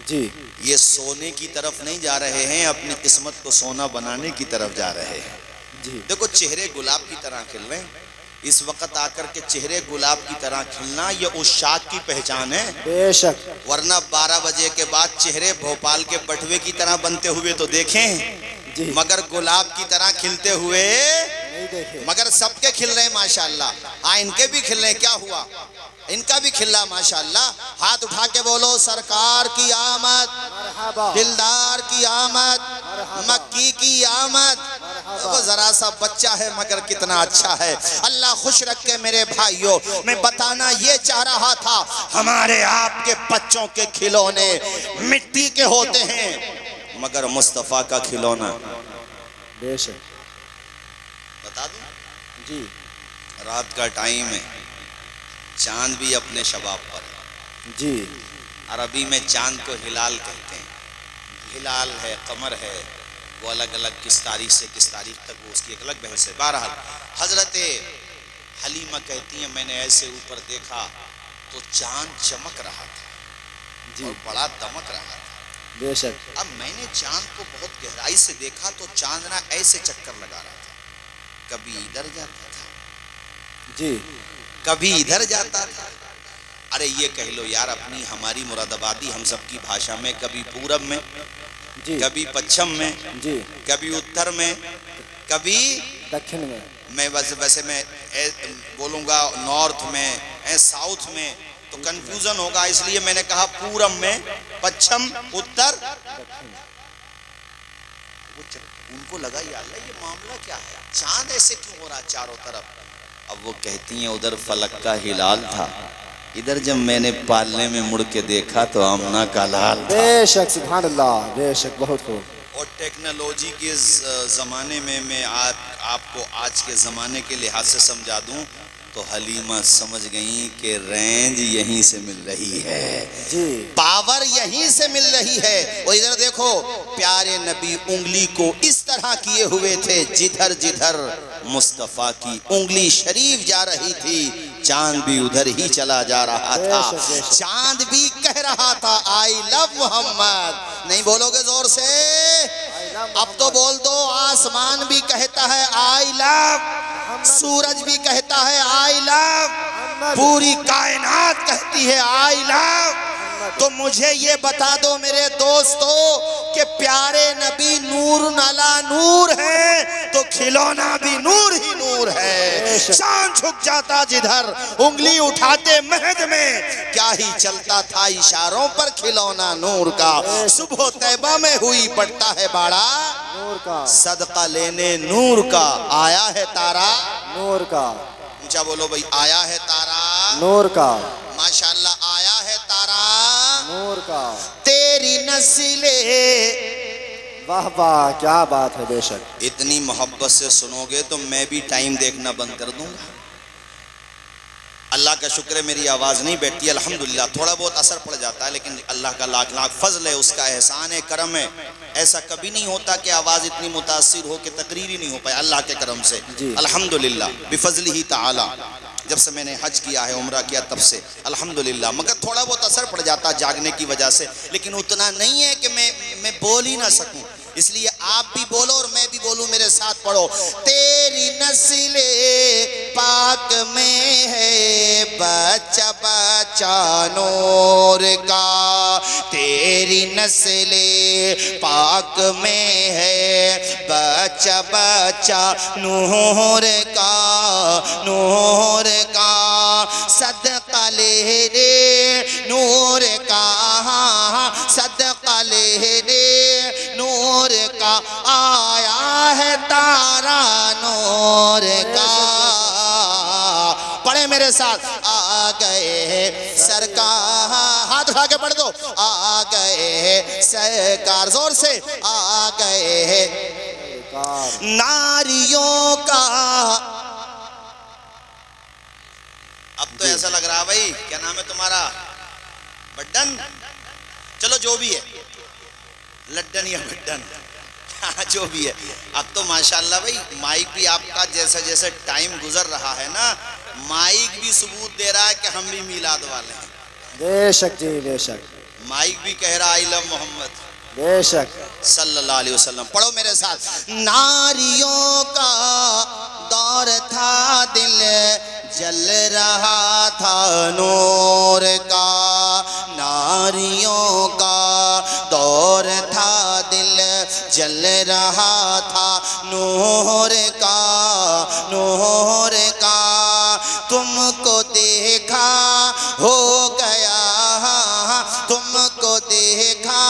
B: جی
A: یہ سونے کی طرف نہیں جا رہے ہیں، اپنی قسمت کو سونا بنانے کی طرف جا رہے ہیں۔
B: جی
A: دیکھو چہرے گلاب کی طرح کھل رہے ہیں، اس وقت آ کر کے چہرے گلاب کی طرح کھلنا یہ عشاق کی پہچان ہے۔
B: بے شک،
A: ورنہ 12 بجے کے بعد چہرے بھوپال کے بٹوے کی طرح بنتے ہوئے تو دیکھیں،
B: جی
A: مگر گلاب کی طرح کھلتے ہوئے
B: نہیں دیکھے۔
A: مگر سب کے کھل رہے ہیں ماشاءاللہ۔ ہاں ان کے بھی کھل رہے ہیں، کیا ہوا؟ ان کا بھی کھلا ماشاءاللہ۔ ہاتھ اٹھا کے بولو سرکار کی آمد،
B: مرحبا،
A: دلدار کی آمد، مکی کی آمد۔ وہ ذرا سا بچہ ہے مگر کتنا اچھا ہے، اللہ خوش رکھے میرے بھائیوں۔ میں بتانا یہ چاہ رہا تھا ہمارے آپ کے بچوں کے کھلونے مٹی کے ہوتے ہیں مگر مصطفیٰ کا کھلونا
B: بے شک۔
A: بتا دوں،
B: جی
A: رات کا ٹائم ہے، چاند بھی اپنے شباب پر ہے۔
B: جی
A: عربی میں چاند کو ہلال کہتے ہیں، ہلال ہے، قمر ہے، وہ الگ الگ کس تاریخ سے کس تاریخ تک وہ اس کی ایک الگ بحث ہے۔ بہرحال حضرت حلیمہ کہتی ہیں میں نے ایسے اوپر دیکھا تو چاند چمک رہا تھا اور بڑا دمک رہا تھا۔
B: بے شک۔
A: اب میں نے چاند کو بہت گہرائی سے دیکھا تو چاند نہ ایسے چکر لگا رہا تھا، کبھی ادھر جاتا تھا
B: جی
A: کبھی ادھر جاتا تھا۔ ارے یہ کہہ لو یار اپنی ہماری مراد آبادی ہم سب کی بھاشا میں، کبھی پورب میں،
B: جی
A: کبھی پچھم میں،
B: جی
A: کبھی اتر میں، کبھی
B: دکھن میں۔
A: میں ویسے میں بولوں گا نارتھ میں، ساؤتھ میں تو کنفیوژن ہوگا، اس لیے میں نے کہا پورب میں، پچھم، اتر۔ ان کو لگا یا اللہ یہ معاملہ کیا ہے، چاند ایسے کیوں ہو رہا چاروں طرف؟ اب وہ کہتی ہیں ادھر فلک کا ہلال تھا، ادھر جب میں نے پالنے میں مڑ کے دیکھا تو آمنہ کا لال تھا۔
B: بے شک سبحان اللہ، بے شک، بہت خوب۔
A: اور ٹیکنالوجی کے زمانے میں آپ کو آج کے زمانے کے لحاظ سے سمجھا دوں تو حلیمہ سمجھ گئیں کہ رینج یہیں سے مل رہی ہے،
B: جی
A: پاور یہیں سے مل رہی ہے۔ اور ادھر دیکھو پیارے نبی انگلی کو اس طرح کیے ہوئے تھے جدھر جدھر مصطفیٰ کی انگلی شریف جا رہی تھی چاند بھی ادھر ہی چلا جا رہا تھا۔ چاند بھی کہہ رہا تھا آئی لو محمد، نہیں بولو گے زور سے؟ اب تو بول دو، آسمان بھی کہتا ہے آئی لو، سورج بھی کہتا ہے آئی لو، پوری کائنات کہتی ہے آئی لو۔ تو مجھے یہ بتا دو میرے دوستو کہ پیارے نبی نور علی نور ہے تو کھلونا بھی نور ہی نور ہے. شان جھک جاتا جدھر انگلی اٹھاتے مہد میں کیا ہی چلتا تھا اشاروں پر کھلونا نور کا. صبح طیبہ میں ہوئی پڑتا ہے باڑا
B: نور کا
A: صدقہ لینے نور کا. آیا ہے تارا
B: نور کا
A: اونچا بولو بھئی آیا ہے تارا
B: نور کا
A: ماشاءاللہ آیا ہے تارا
B: نور کا.
A: تیری نسل.
B: واہ واہ کیا بات ہے. بے شک
A: اتنی محبت سے سنو گے تو میں بھی ٹائم دیکھنا بند کر دوں گا. اللہ کا شکر ہے میری آواز نہیں بیٹھتی الحمدللہ. تھوڑا بہت اثر پڑ جاتا ہے لیکن اللہ کا لاکھ لاکھ فضل ہے, اس کا احسان ہے, کرم ہے. ایسا کبھی نہیں ہوتا کہ آواز اتنی متاثر ہو کہ تقریر ہی نہیں ہو پائے. اللہ کے کرم سے الحمدللہ بفضلہ تعالی. جب سے میں نے حج کیا ہے عمرہ کیا تب سے الحمدللہ. مگر تھوڑا بہت اثر پڑ جاتا جاگنے کی وجہ سے, لیکن اتنا نہیں ہے کہ میں بول ہی نہ سکوں. اس لیے آپ بھی بولو اور میں بھی بولوں, میرے ساتھ پڑھو. تیری نسل پاک میں ہے بچہ بچہ نور کا. تیری نسل پاک میں ہے بچہ بچہ نور کا نور کا. صدقہ لے دے نور کا صدقہ لے دے نور کا. آیا ہے تارا نور کا. پڑھے میرے ساتھ. آ گئے سرکار, ہاتھ اٹھا کے پڑھ دو. آ گئے سرکار, زور سے. آ گئے ناریوں کا. اب تو ایسا لگ رہا بھائی کیا نام ہے تمہارا, بڈن, چلو جو بھی ہے, لڈن یا بڈن جو بھی ہے. اب تو ماشاءاللہ بھائی مائک بھی آپ کا جیسا جیسے ٹائم گزر رہا ہے نا, مائک بھی ثبوت دے رہا ہے کہ ہم بھی میلاد والے ہیں.
B: بے شک جی بے شک.
A: مائک بھی کہہ رہا ہے علم محمد
B: بے شک
A: صلی اللہ علیہ وسلم. پڑھو میرے ساتھ. ناریوں کا دور تھا دل جل رہا تھا نور کا. ناریوں کا دور تھا دل جل رہا تھا نور کا نور کا. تم کو دیکھا ہو گیا, تم کو دیکھا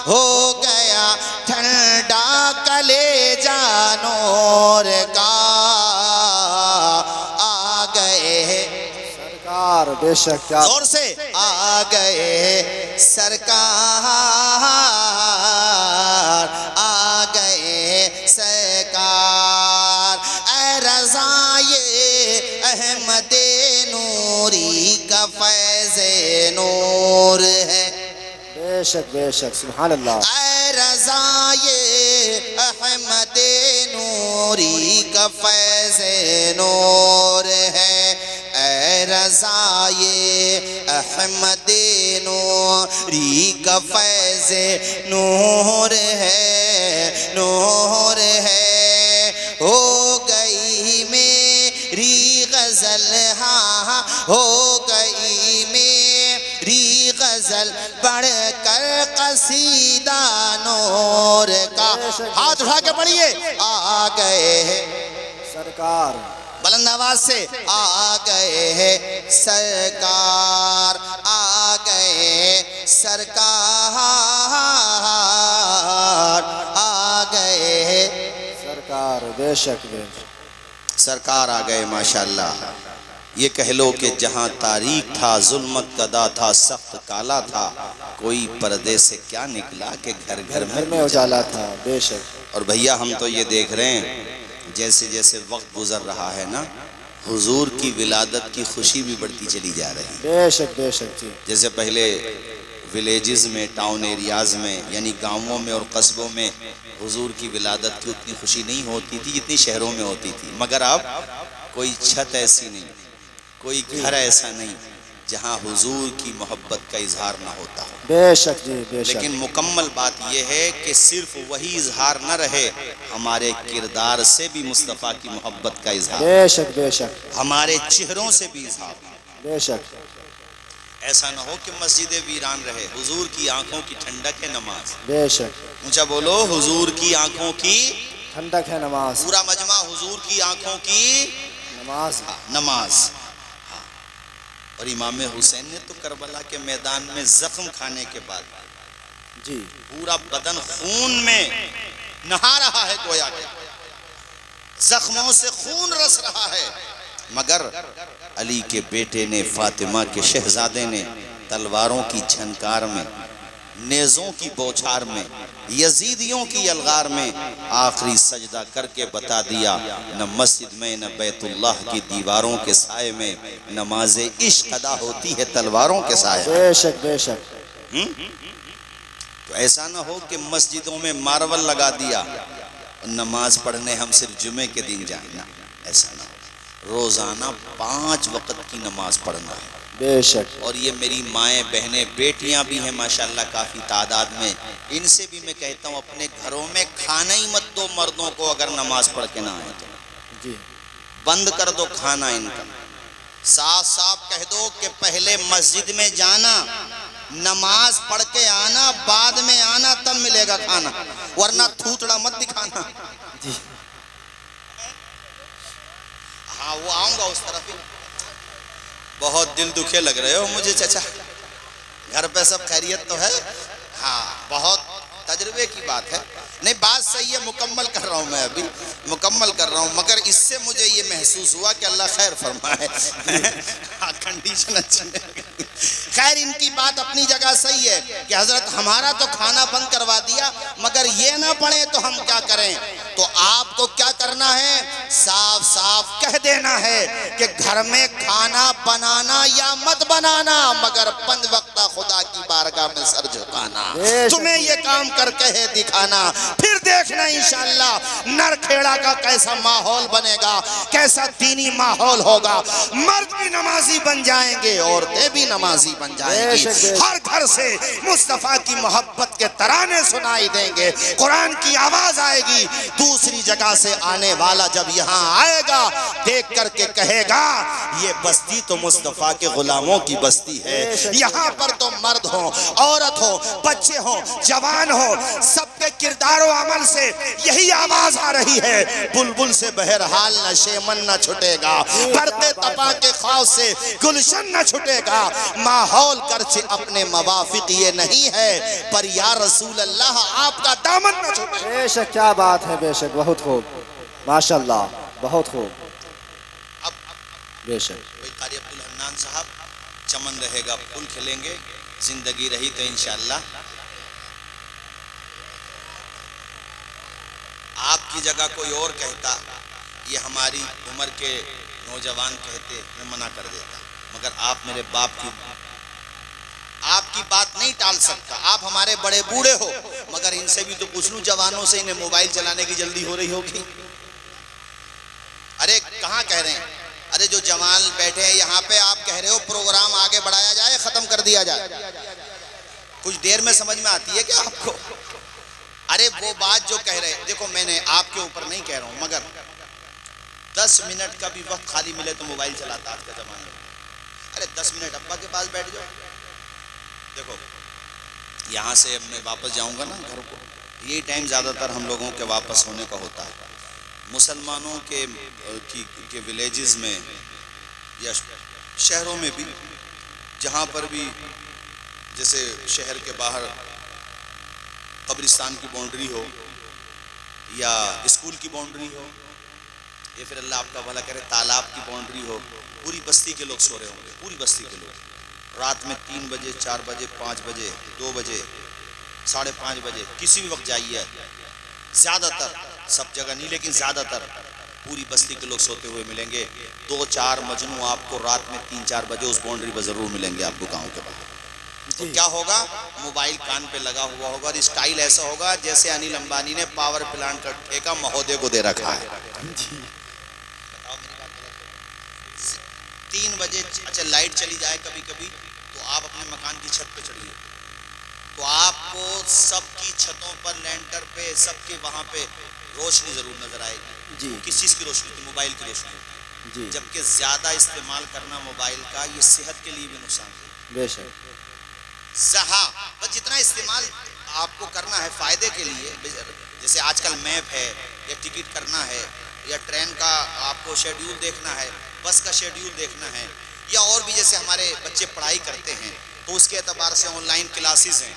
A: ہو گیا ٹھنڈا کلیجہ نور کا. آ گئے
B: سرکار بے شک. کیا
A: زور سے. آ گئے سرکار, آ گئے سرکار. اے رضائے احمد نوری کا فیض نور ہے.
B: بے شک بے شک. سبحان اللہ.
A: اے رضائے احمد نوری کا فیض نور ہے. اے رضائے احمد نوری کا فیض نور ہے نور ہے. ہو گئی میری غزل, ہاں ہو گئی میری غزل پڑھ کر قصیدہ نور کا. ہاتھ اٹھا کے پڑھیے. آ گئے
B: سرکار
A: بلند آواز سے. آ گئے سرکار, آ گئے سرکار, آ گئے
B: سرکار. بے شک بے شک.
A: سرکار آ گئے ماشاءاللہ. یہ کہہ لو کہ جہاں تاریک تھا ظلمت کدا تھا سخت کالا تھا, کوئی پردے سے کیا نکلا کہ گھر گھر میں
B: اجالا تھا. بے شک.
A: اور بھیا ہم تو یہ دیکھ رہے ہیں جیسے جیسے وقت گزر رہا ہے نا, حضور کی ولادت کی خوشی بھی بڑھتی چلی جا رہی ہے.
B: بے شک بے شک جی.
A: جیسے پہلے ولیجز میں, ٹاؤن ایریاز میں, یعنی گاؤں میں اور قصبوں میں حضور کی ولادت کی اتنی خوشی نہیں ہوتی تھی جتنی شہروں میں ہوتی تھی. مگر اب کوئی چھت ایسی نہیں, کوئی گھر ایسا نہیں جہاں حضور کی محبت کا اظہار نہ ہوتا ہو.
B: بے شک جی بے شک.
A: لیکن مکمل بات یہ ہے کہ صرف وہی اظہار نہ رہے, ہمارے کردار سے بھی مصطفیٰ کی محبت کا اظہار,
B: بے شک بے شک.
A: ہمارے چہروں سے بھی اظہار.
B: بے شک.
A: ایسا نہ ہو کہ مسجد ویران رہے. حضور کی آنکھوں کی ٹھنڈک ہے نماز.
B: بے شک.
A: اونچا بولو. حضور کی آنکھوں کی
B: ٹھنڈک ہے نماز.
A: پورا مجمع حضور کی آنکھوں کی
B: نماز.
A: نماز. اور امام حسین نے تو کربلا کے میدان میں زخم کھانے کے بعد
B: جی
A: پورا بدن خون میں نہا رہا ہے, گویا کہ زخموں سے خون رس رہا ہے, مگر علی کے بیٹے نے, فاطمہ کے شہزادے نے تلواروں کی جھنکار میں, نیزوں کی بوچھار میں, یزیدیوں کی یلغار میں آخری سجدہ کر کے بتا دیا, نہ مسجد میں نہ بیت اللہ کی دیواروں کے سائے میں نماز عشق ادا ہوتی ہے تلواروں کے سائے.
B: بے شک بے شک.
A: تو ایسا نہ ہو کہ مسجدوں میں مارول لگا دیا, نماز پڑھنے ہم صرف جمعے کے دن جائیں. نا, ایسا نہ ہو. روزانہ 5 وقت کی نماز پڑھنا ہے.
B: بے شک.
A: اور یہ میری مائیں بہنیں بیٹیاں بھی ہیں ماشاءاللہ کافی تعداد میں, ان سے بھی میں کہتا ہوں اپنے گھروں میں کھانا ہی مت دو مردوں کو اگر نماز پڑھ کے نہ آئے تو.
B: جی
A: بند کر دو کھانا ان کا. صاف صاف کہہ دو کہ پہلے مسجد میں جانا, نماز پڑھ کے آنا, بعد میں آنا تب ملے گا کھانا, ورنہ تھوتڑا مت دکھانا.
B: جی
A: ہاں وہ آؤں گا اس طرف ہی. بہت دل دکھے لگ رہے ہو مجھے چچا, گھر پہ سب خیریت تو ہے؟ ہاں بہت تجربے کی بات ہے. نہیں بات صحیح ہے, مکمل کر رہا ہوں میں, ابھی مکمل کر رہا ہوں, مگر اس سے مجھے یہ محسوس ہوا کہ اللہ خیر فرمائے. کنڈیشن اچھی ہے. خیر ان کی بات اپنی جگہ صحیح ہے کہ حضرت ہمارا تو کھانا بند کروا دیا, مگر یہ نہ پڑھیں تو ہم کیا کریں. تو آپ کو کیا کرنا ہے, صاف صاف کہہ دینا ہے کہ گھر میں کھانا بنانا یا مت بنانا, مگر 5 وقتہ خدا کی بارگاہ میں سر جھکانا. تمہیں یہ کام کر کے ہے دکھانا, پھر دیکھنا انشاءاللہ نر کھیڑا کا کیسا ماحول بنے گا, کیسا دینی ماحول ہوگا. مرد بھی نمازی بن جائیں گے, عورتیں بھی نمازی بن جائیں گی. ہر گھر سے مصطفیٰ کی محبت کے ترانے سنائی دیں گے, قرآن کی آواز آئے گی. دوسری جگہ سے آنے والا جب یہاں آئے گا دیکھ کر کے کہے گا یہ بستی تو مصطفیٰ کے غلاموں کی بستی ہے. یہاں پر تو مرد ہوں, عورت ہو, بچے ہوں, جوان ہو, سب کے کردار و عمل سے یہی آواز آ رہی ہے. بلبل سے بہرحال نہ شیمن نہ چھٹے گا, برق تپا کے خوف سے گلشن نہ چھٹے گا. ماحول گرچہ اپنے موافق یہ نہیں ہے, پر یا رسول اللہ آپ کا دامن نہ چھٹے.
B: بے شک. کیا بات ہے, بے شک, بہت خوب, ماشاءاللہ, بہت خوب.
A: اب
B: بے شک.
A: کوئی قاری عبدالحنان صاحب, چمن رہے گا, پھول کھلیں گے, زندگی رہی تو انشاءاللہ. آپ کی جگہ کوئی اور کہتا, یہ ہماری عمر کے نوجوان کہتے, میں منع کر دیتا, مگر آپ میرے باپ کی, آپ کی بات نہیں ٹال سکتا. آپ ہمارے بڑے بوڑھے ہو, مگر ان سے بھی تو پوچھ لوں, جوانوں سے انہیں موبائل چلانے کی جلدی ہو رہی ہوگی. ارے کہاں کہہ رہے ہیں, ارے جو جوان بیٹھے ہیں یہاں پہ, آپ کہہ رہے ہو پروگرام آگے بڑھایا جائے, ختم کر دیا جائے. کچھ دیر میں سمجھ میں آتی ہے کیا آپ کو؟ ارے وہ بات جو کہہ رہے, دیکھو میں نے آپ کے اوپر نہیں کہہ رہا ہوں, مگر 10 منٹ کا بھی وقت خالی ملے تو موبائل چلاتا آج کا زمانہ. ارے 10 منٹ ابا کے پاس بیٹھ جاؤ. دیکھو یہاں سے اب میں واپس جاؤں گا نا گھر کو, یہی ٹائم زیادہ تر ہم لوگوں کے واپس ہونے کا ہوتا ہے. مسلمانوں کے ولیجز میں یا شہروں میں بھی, جہاں پر بھی جیسے شہر کے باہر قبرستان کی باؤنڈری ہو یا اسکول کی باؤنڈری ہو, یا پھر اللہ آپ کا بھلا کرے تالاب کی باؤنڈری ہو, پوری بستی کے لوگ سو رہے ہوں گے, پوری بستی کے لوگ. رات میں 3 بجے, 4 بجے, 5 بجے, 2 بجے, 5:30 بجے, کسی بھی وقت جائیے, زیادہ تر, سب جگہ نہیں لیکن زیادہ تر پوری بستی کے لوگ سوتے ہوئے ملیں گے. 2-4 مجنوں آپ کو رات میں 3-4 بجے اس باؤنڈری پر ضرور ملیں گے آپ کو گاؤں کے باہر. تو کیا ہوگا, موبائل کان پہ لگا ہوا ہوگا, اور اسٹائل ایسا ہوگا جیسے انل امبانی نے پاور پلانٹ کا ٹھیکہ مہودے کو دے رکھا ہے. 3 بجے اچھا لائٹ چلی جائے کبھی کبھی تو آپ اپنے مکان کی چھت پہ چڑھیے, تو آپ کو سب کی چھتوں پر, لینٹر پہ, سب کے وہاں پہ روشنی ضرور نظر آئے گی.
B: جی.
A: کس چیز کی روشنی؟ موبائل کی روشنی.
B: جی.
A: جبکہ زیادہ استعمال کرنا موبائل کا یہ صحت کے لیے بھی نقصان ہے.
B: بے شک.
A: ہاں بس جتنا استعمال آپ کو کرنا ہے فائدے کے لیے، جیسے آج کل میپ ہے یا ٹکٹ کرنا ہے یا ٹرین کا آپ کو شیڈیول دیکھنا ہے، بس کا شیڈیول دیکھنا ہے، یا اور بھی جیسے ہمارے بچے پڑھائی کرتے ہیں تو اس کے اعتبار سے آن لائن کلاسز ہیں،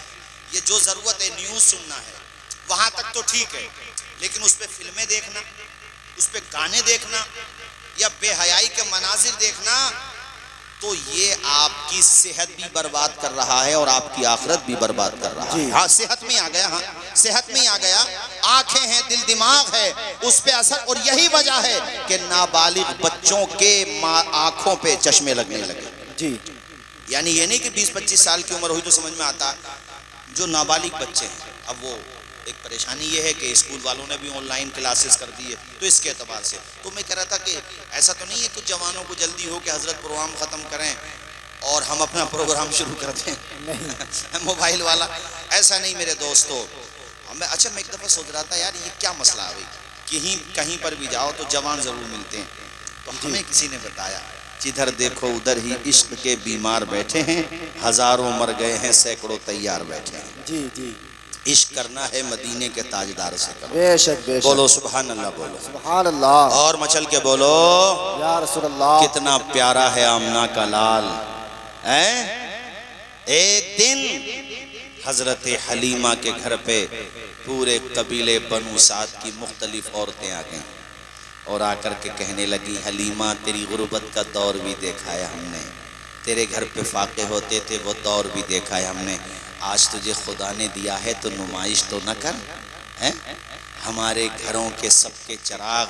A: یہ جو ضرورت ہے نیوز سننا ہے وہاں تک تو ٹھیک ہے، لیکن اس پہ فلمیں دیکھنا، اس پہ گانے دیکھنا یا بے حیائی کے مناظر دیکھنا، تو یہ آپ کی صحت بھی برباد کر رہا ہے اور آپ کی آخرت بھی برباد کر رہا ہے. ہاں صحت میں آ گیا، ہاں صحت میں آ گیا، آنکھیں ہیں، دل دماغ ہے، اس پہ اثر. اور یہی وجہ ہے کہ نابالغ بچوں کے آنکھوں پہ چشمے لگنے لگے.
B: جی.
A: یعنی یہ نہیں کہ 20-25 سال کی عمر ہوئی تو سمجھ میں آتا، جو نابالغ بچے ہیں. اب وہ ایک پریشانی یہ ہے کہ اسکول والوں نے بھی آن لائن کلاسز کر دی ہے، تو اس کے اعتبار سے تو میں کہہ رہا تھا کہ ایسا تو نہیں ہے کچھ جوانوں کو جلدی ہو کہ حضرت پروگرام ختم کریں اور ہم اپنا پروگرام شروع کر دیں موبائل والا. ایسا نہیں میرے دوستو. اچھا میں ایک دفعہ سوچ رہا تھا یار یہ کیا مسئلہ ہے، کہیں پر بھی جاؤ تو جوان ضرور ملتے ہیں. تو ہمیں کسی نے بتایا جدھر دیکھو ادھر ہی عشق کے بیمار بیٹھے ہیں، ہزاروں مر گئے ہیں سینکڑوں تیار بیٹھے ہیں.
B: جی جی.
A: عشق کرنا ہے مدینے کے تاجدار سے کرو.
B: بے شک بے شک.
A: بولو سبحان اللہ، بولو
B: سبحان اللہ.
A: اور مچل کے بولو
B: یا رسول اللہ.
A: کتنا پیارا ہے آمنہ کا لال. ایک دن حضرت حلیمہ کے گھر پہ پورے قبیلے بنو سعد کی مختلف عورتیں آ گئیں اور آ کر کے کہنے لگی حلیمہ تیری غربت کا دور بھی دیکھا ہے ہم نے، تیرے گھر پہ فاقے ہوتے تھے وہ دور بھی دیکھا ہے ہم نے، آج تجھے خدا نے دیا ہے تو نمائش تو نہ کر. ہمارے گھروں کے سب کے چراغ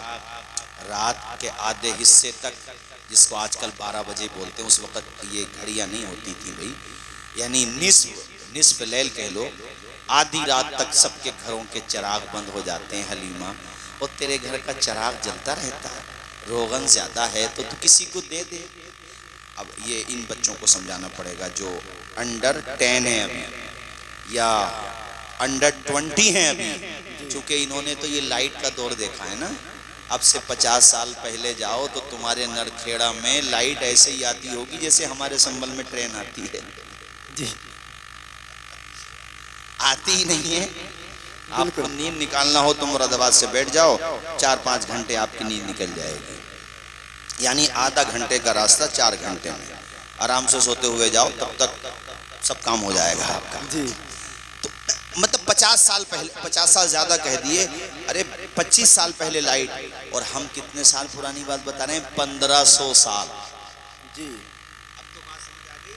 A: رات کے آدھے حصے تک، جس کو آج کل 12 بجے بولتے ہیں، اس وقت یہ گھڑیاں نہیں ہوتی تھی بھائی، یعنی نصف لیل کہہ لو، آدھی رات تک سب کے گھروں کے چراغ بند ہو جاتے ہیں حلیمہ، اور تیرے گھر کا چراغ جلتا رہتا ہے. روغن زیادہ ہے تو کسی کو دے دے. اب یہ ان بچوں کو سمجھانا پڑے گا جو انڈر 10 ہیں ابھی یا انڈر 20 ہیں ابھی، چونکہ انہوں نے تو یہ لائٹ کا دور دیکھا ہے نا. اب سے 50 سال پہلے جاؤ تو تمہارے نرکھیڑا میں لائٹ ایسے ہی آتی ہوگی جیسے ہمارے سنبل میں ٹرین آتی ہے.
B: جی.
A: آتی ہی نہیں ہے. آپ کو نیند نکالنا ہو تو مراد آباد سے بیٹھ جاؤ، 4-5 گھنٹے آپ کی نیند نکل جائے گی. یعنی آدھا گھنٹے کا راستہ 4 گھنٹے میں آرام سے سوتے ہوئے جاؤ، تب تک سب کام ہو جائے گا آپ کا.
B: جی.
A: تو مطلب 50 سال پہلے، 50 سال زیادہ کہہ دیے، ارے 25 سال پہلے لائٹ، اور ہم کتنے سال پرانی بات بتا رہے ہیں، 1500 سال.
B: جی.
A: اب تو بات سمجھ آ گئی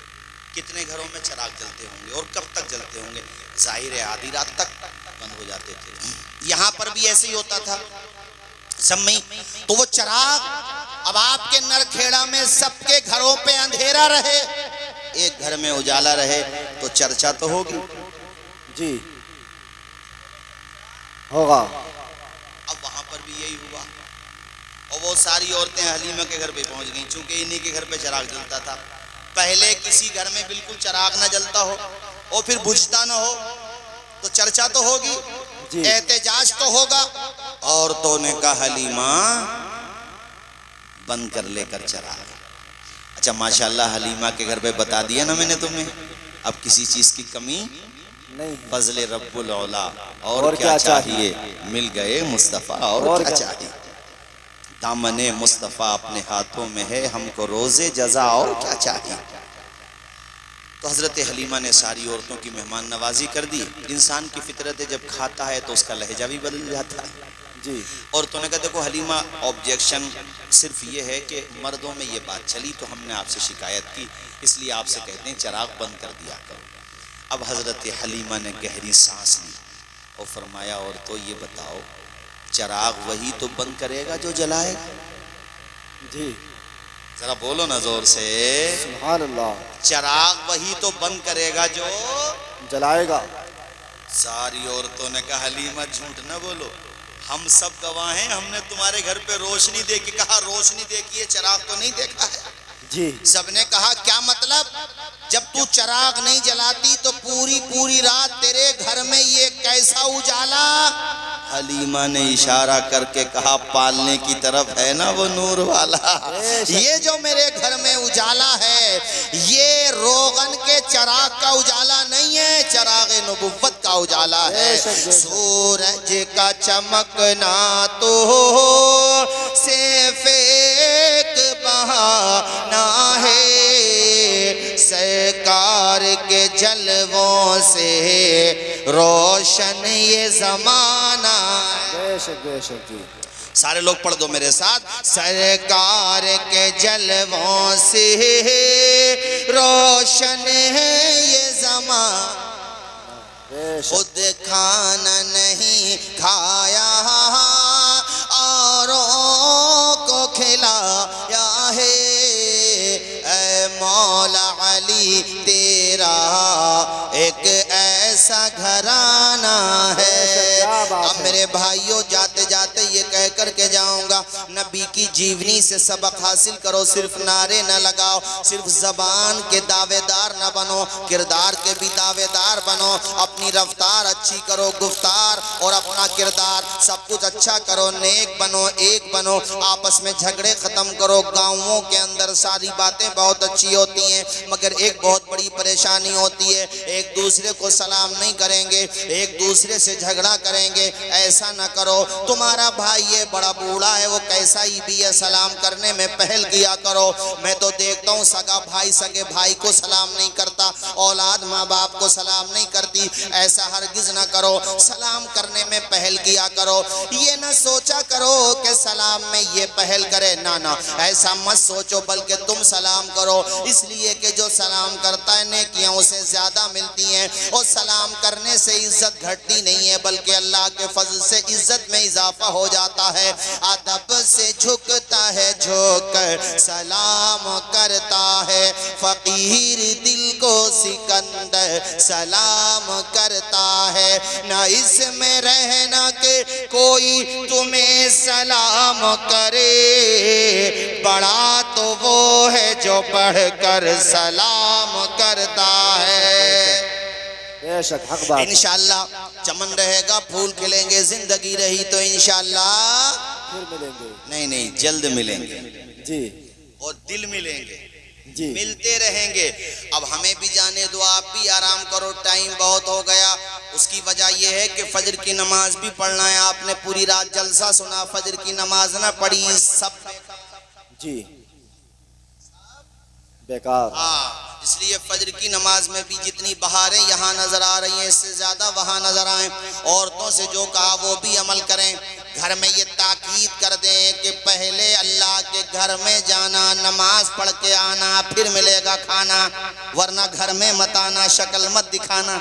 A: کتنے گھروں میں چراغ جلتے ہوں گے اور کب تک جلتے ہوں گے. ظاہر ہے آدھی رات تک بند ہو جاتے تھے. یہاں پر بھی ایسے ہی ہوتا تھا سمئی. تو وہ چراغ اب آپ کے نرکھیڑا میں سب کے گھروں پہ اندھیرا رہے، ایک گھر میں اجالا رہے تو چرچا تو ہوگی.
B: جی ہوگا.
A: اب وہاں پر بھی یہی ہوا اور وہ ساری عورتیں حلیمہ کے گھر پہ پہنچ گئیں، چونکہ انہی کے گھر پہ چراغ جلتا تھا. پہلے کسی گھر میں بالکل چراغ نہ جلتا ہو اور پھر بجھتا نہ ہو تو چرچا تو ہوگی.
B: جی.
A: احتجاج تو ہوگا. عورتوں نے کہا حلیمہ بند کر لے کر چراغ. اچھا ماشاءاللہ حلیمہ کے گھر پہ بتا دیا نا میں نے تمہیں، اب کسی چیز کی کمی
B: نہیں.
A: فضل رب العلا. اور کیا چاہیے، مل گئے مصطفیٰ اور کیا چاہیے. دامن مصطفیٰ اپنے ہاتھوں میں ہے، ہم کو روز جزا اور کیا چاہیے. تو حضرت حلیمہ نے ساری عورتوں کی مہمان نوازی کر دی. انسان کی فطرت ہے جب کھاتا ہے تو اس کا لہجہ بھی بدل جاتا ہے.
B: جی.
A: عورتوں نے کہا دیکھو حلیمہ آبجیکشن صرف یہ ہے کہ مردوں میں یہ بات چلی تو ہم نے آپ سے شکایت کی، اس لیے آپ سے کہتے ہیں چراغ بند کر دیا کرو. اب حضرت حلیمہ نے گہری سانس لی اور فرمایا عورتوں یہ بتاؤ چراغ وہی تو بند کرے گا جو جلائے گا.
B: جی.
A: ذرا بولو نا زور سے.
B: سبحان اللہ.
A: چراغ وہی تو بند کرے گا جو
B: جلائے گا.
A: ساری عورتوں نے کہا حلیمہ جھوٹ نہ بولو، ہم سب گواہ ہیں، ہم نے تمہارے گھر پہ روشنی دیکھی. کہا روشنی دیکھی ہے، چراغ تو نہیں دیکھا ہے.
B: جی.
A: سب نے کہا کیا مطلب، جب تو چراغ نہیں جلاتی تو پوری رات تیرے گھر میں یہ کیسا اجالا. حلیمہ نے اشارہ کر کے کہا پالنے کی طرف ہے نا وہ نور والا، یہ جو میرے گھر میں اجالا ہے یہ روغن کے چراغ کا اجالا نہیں ہے، چراغ نبوت کا اجالا ہے۔ سورج کا چمکنا تو صرف ایک بہانہ ہے، سرکار کے جلووں سے روشن یہ زمانہ ہے۔
B: بے شک بے شک جی،
A: سارے لوگ پڑھ دو میرے ساتھ، سرکار کے جلووں سے روشن ہے یہ زمانہ، خود کھانا نہیں کھایا اوروں کو کھلایا ہے، اے مولا علی تیرا ایک ایسا گھرانہ ہے۔ اب میرے بھائیوں جاتے جاتے یہ کہہ کر کے جاؤں گا، نبی کی جیونی سے سبق حاصل کرو، صرف نعرے نہ لگاؤ، صرف زبان کے دعوے دار نہ بنو، کردار کے بھی دعوے دار بنو، اپنی رفتار اچھی کرو، گفتار اور اپنا کردار سب کچھ اچھا کرو، نیک بنو، ایک بنو، آپس میں جھگڑے ختم کرو۔ گاؤں کے اندر ساری باتیں بہت اچھی ہوتی ہیں مگر ایک بہت بڑی پریشانی ہوتی ہے، ایک دوسرے کو سلام نہیں کریں گے، ایک دوسرے سے جھگڑا کریں گے، ایسا نہ کرو۔ تمہارا بھائی یہ بڑا بوڑھا ہے، وہ کیسا ہی بھی ہے، سلام کرنے میں پہل کیا کرو۔ میں تو دیکھتا ہوں سگا بھائی سگے بھائی کو سلام نہیں کرتا، اولاد ماں باپ کو سلام نہیں کرتی، ایسا ہرگز نہ کرو، سلام کرنے میں پہل کیا کرو۔ یہ نہ سوچا کرو کہ سلام میں یہ پہل کرے، نہ ایسا مت سوچو، بلکہ تم سلام کرو، اس لیے کہ جو سلام کرتا ہے نیکیاں اسے زیادہ ملتی ہیں، اور سلام کرنے سے عزت گھٹتی نہیں ہے بلکہ اللہ کے فضل سے عزت میں اضافہ ہو جاتا ہے۔ ادب سے جھکتا ہے جھک کر سلام کرتا ہے، فقیر دل کو سکندر سلام کرتا ہے، نہ اس میں رہنا کہ کوئی تمہیں سلام کرے، بڑا تو وہ ہے جو پڑھ کر سلام کرتا ہے۔
B: بے شک حق بات،
A: انشاءاللہ چمن رہے گا، پھول کھلیں گے، زندگی رہی تو انشاءاللہ
B: پھر ملیں گے
A: نہیں جلد ملیں گے
B: جی،
A: اور دل ملیں گے
B: جی
A: ملتے رہیں گے۔ اب ہمیں بھی جانے دو، آپ بھی آرام کرو، ٹائم بہت ہو گیا۔ اس کی وجہ یہ ہے کہ فجر کی نماز بھی پڑھنا ہے، آپ نے پوری رات جلسہ سنا، فجر کی نماز نہ پڑھی، سب
B: جی بیکار۔
A: اس لیے فجر کی نماز میں بھی جتنی بہاریں یہاں نظر آ رہی ہیں اس سے زیادہ وہاں نظر آئیں۔ عورتوں سے جو کہا وہ بھی عمل کریں، گھر میں یہ تاکید کر دیں کہ پہلے اللہ کے گھر میں جانا، نماز پڑھ کے آنا، پھر ملے گا کھانا، ورنہ گھر میں مت آنا، شکل مت دکھانا۔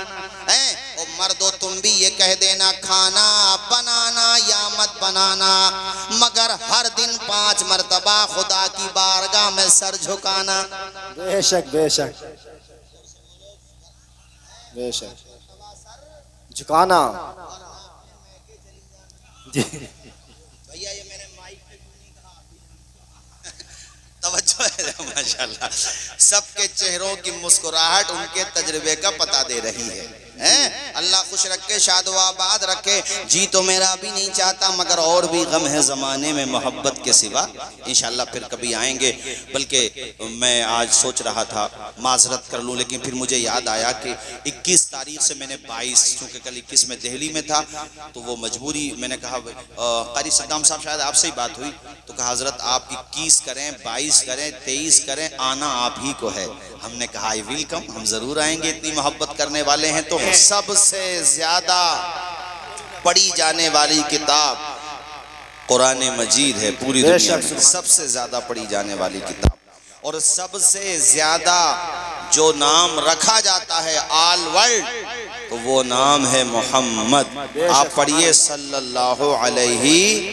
A: اور مردو تم بھی یہ کہہ دینا، کھانا بنانا یا مت بنانا مگر ہر دن 5 مرتبہ خدا کی بارگاہ میں سر جھکانا۔
B: بے شک بے شک بے شک جھکانا جی۔
A: بھیا یہ میں نے مائک پہ کیوں نہیں کہا؟ توجہ ہے ماشاءاللہ، سب کے چہروں کی مسکراہٹ ان کے تجربے کا پتہ دے رہی ہے۔ اللہ خوش رکھے، شاد و آباد رکھے۔ جی تو میرا بھی نہیں چاہتا مگر اور بھی غم ہے زمانے میں محبت کے سوا، انشاءاللہ پھر کبھی آئیں گے۔ بلکہ میں آج سوچ رہا تھا معذرت کر لوں، لیکن پھر مجھے یاد آیا کہ 21 تاریخ سے میں نے 22، چونکہ کل 21 میں دہلی میں تھا تو وہ مجبوری، میں نے کہا قاری صدام صاحب شاید آپ سے ہی بات ہوئی تو کہا حضرت آپ 21 کریں، 22 کریں، 23 کریں، آنا آپ ہی کو ہے۔ ہم نے کہا آئی ویلکم، ہم ضرور آئیں گے، اتنی محبت کرنے والے ہیں۔ تو سب سے زیادہ پڑھی جانے والی کتاب قرآن مجید ہے پوری دنیا میں، سب سے زیادہ پڑھی جانے والی کتاب، اور سب سے زیادہ جو نام رکھا جاتا ہے آل ورلڈ تو وہ نام ہے محمد۔ آپ پڑھیے صلی اللہ علیہ،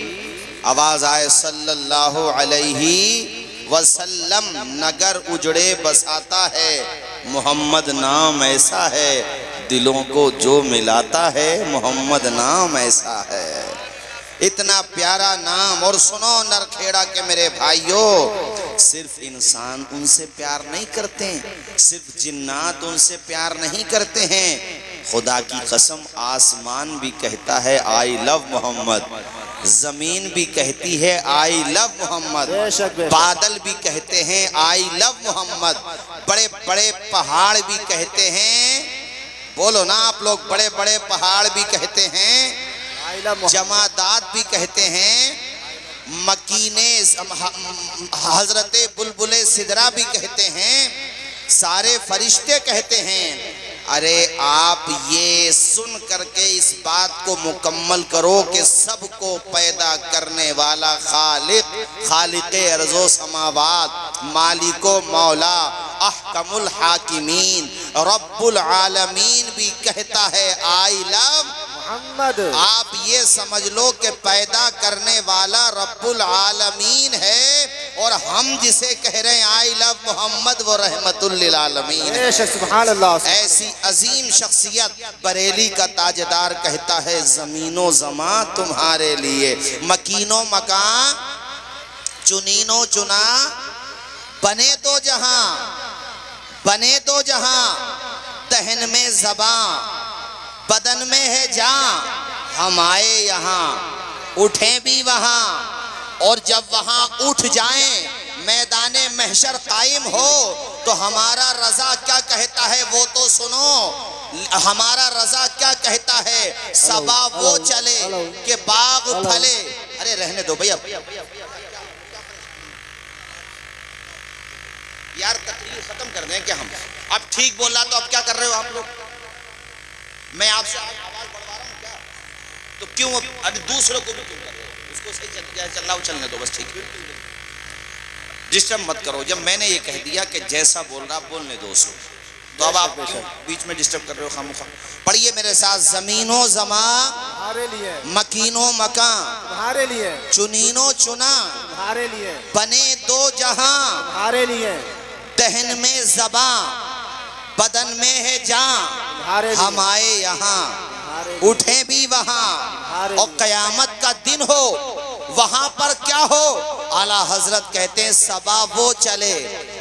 A: آواز آئے صلی اللہ علیہ وسلم، نگر اجڑے بساتا ہے محمد نام ایسا ہے، دلوں کو جو ملاتا ہے محمد نام ایسا ہے۔ اتنا پیارا نام، اور سنو نرکھیڑا کے میرے بھائیوں، صرف انسان ان سے پیار نہیں کرتے، صرف جنات ان سے پیار نہیں کرتے ہیں، خدا کی قسم آسمان بھی کہتا ہے آئی لو محمد، زمین بھی کہتی ہے آئی لو محمد، بادل بھی کہتے ہیں آئی لو محمد، بڑے بڑے پہاڑ بھی کہتے ہیں، بولو نا آپ لوگ، بڑے بڑے پہاڑ بھی کہتے ہیں، جمادات بھی کہتے ہیں، مکینے حضرت بلبل سدرہ بھی کہتے ہیں، سارے فرشتے کہتے ہیں۔ ارے آپ یہ سن کر کے اس بات کو مکمل کرو کہ سب کو پیدا کرنے والا خالق ارض و سماوات، مالک و مولا، احکم الحاکمین، رب العالمین بھی کہتا ہے آئی لو محمد۔ آپ یہ سمجھ لو کہ پیدا کرنے والا رب العالمین ہے، اور ہم جسے کہہ رہے ہیں آئی لو محمد وہ رحمت للعالمین ہے۔
B: سبحان اللہ۔
A: ایسی عظیم شخصیت بریلی کا تاجدار کہتا ہے زمین و زمان تمہارے لیے، مکین و مکان، چنین و چنا، بنے دو جہاں، بنے دو جہاں، دہن میں زباں، بدن میں ہے جاں، ہم آئے یہاں اٹھیں بھی وہاں، اور جب وہاں اٹھ جائیں میدان محشر قائم ہو تو ہمارا رضا کیا کہتا ہے وہ تو سنو، ہمارا رضا کیا کہتا ہے، صبا وہ چلے کہ باغ پھلے۔ ارے رہنے دو بھئی، اب یار تقریر ختم کر دیں کہ ہم اب ٹھیک بول رہا تو اب کیا کر رہے ہو آپ لوگ؟ میں آپ سے آواز بڑھوا رہا ہوں کیا؟ تو کیوں ابھی دوسروں کو بھی کیوں کر رہے ہو؟ اس کو صحیح چل رہا ہو چلنے دو بس، ٹھیک ہے، ڈسٹرب مت کرو۔ جب میں نے یہ کہہ دیا کہ جیسا بول رہا بولنے دو اس کو، تو اب آپ بیچ میں ڈسٹرب کر رہے ہو خامخواہ۔ پڑھیے میرے ساتھ، زمین و زمان
B: تمہارے لیے،
A: مکین و مکان
B: تمہارے لیے،
A: چنین و چنا،
B: تمہارے لیے،
A: بنے دو جہاں،
B: تمہارے لیے،
A: دہن میں زباں، بدن میں ہے جاں، ہم آئے یہاں اٹھیں بھی وہاں، اور قیامت کا دن ہو وہاں پر کیا ہو، اعلیٰ حضرت کہتے ہیں صبا وہ چلے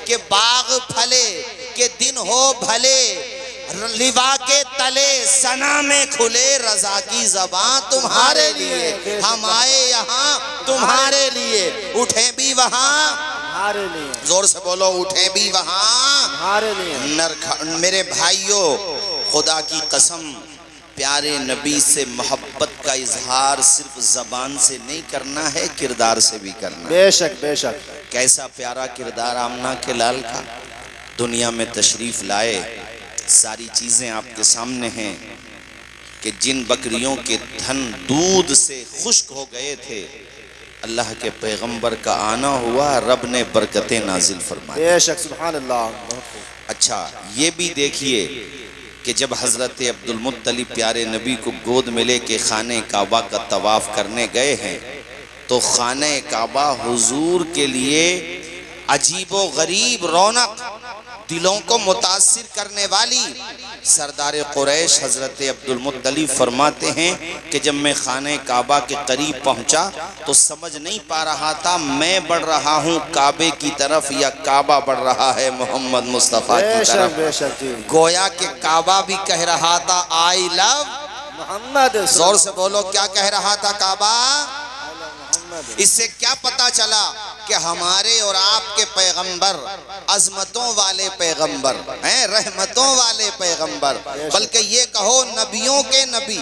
A: کہ باغ پھلے، کہ دن ہو بھلے، لوا کے تلے سنا میں کھلے، رضا کی زبان تمہارے لیے، ہم آئے یہاں تمہارے لیے، اٹھیں بھی وہاں، زور سے بولو، اٹھیں بھی وہاں۔ میرے بھائیوں، خدا کی قسم، پیارے نبی سے محبت کا اظہار صرف زبان سے نہیں کرنا ہے، کردار سے بھی کرنا ہے۔
B: بے شک بے شک۔
A: کیسا پیارا کردار آمنہ کے لال کا، دنیا میں تشریف لائے، ساری چیزیں آپ کے سامنے ہیں کہ جن بکریوں کے دھن دودھ سے خشک ہو گئے تھے، اللہ کے پیغمبر کا آنا ہوا، رب نے برکتیں نازل فرمائی۔
B: بے شک، سبحان اللہ۔
A: اچھا یہ بھی دیکھیے کہ جب حضرت عبدالمطلب پیارے نبی کو گود ملے کہ خانہ کعبہ کا طواف کرنے گئے ہیں، تو خانہ کعبہ حضور کے لیے عجیب و غریب رونق، دلوں کو متاثر کرنے والی، سردار قریش حضرت عبدالمطلب فرماتے ہیں کہ جب میں خانہ کعبہ کے قریب پہنچا تو سمجھ نہیں پا رہا تھا میں بڑھ رہا ہوں کعبے کی طرف یا کعبہ بڑھ رہا ہے محمد مصطفیٰ کی طرف۔ گویا کہ کعبہ بھی کہہ رہا تھا آئی لو محمد، زور سے بولو کیا کہہ رہا تھا کعبہ؟ اس سے کیا پتا چلا کہ ہمارے اور آپ کے پیغمبر عظمتوں والے پیغمبر ہیں، رحمتوں والے پیغمبر، بلکہ یہ کہو نبیوں کے نبی،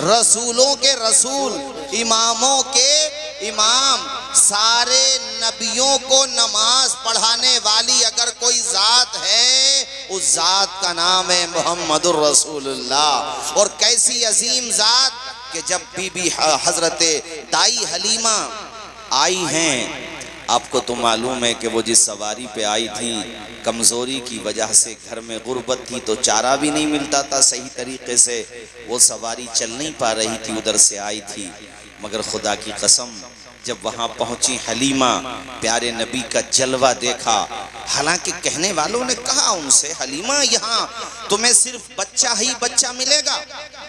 A: رسولوں کے رسول، اماموں کے امام، سارے نبیوں کو نماز پڑھانے والی اگر کوئی ذات ہے اس ذات کا نام ہے محمد الرسول اللہ۔ اور کیسی عظیم ذات کہ جب بی بی حضرت دائی حلیمہ آئی ہیں، آپ کو تو معلوم ہے کہ وہ جس سواری پہ آئی تھی کمزوری کی وجہ سے گھر میں غربت تھی تو چارہ بھی نہیں ملتا تھا صحیح طریقے سے، وہ سواری چل نہیں پا رہی تھی، ادھر سے آئی تھی، مگر خدا کی قسم جب وہاں پہنچی حلیمہ، پیارے نبی کا جلوہ دیکھا۔ حالانکہ کہنے والوں نے کہا ان سے، حلیمہ یہاں تمہیں صرف بچہ ہی بچہ ملے گا،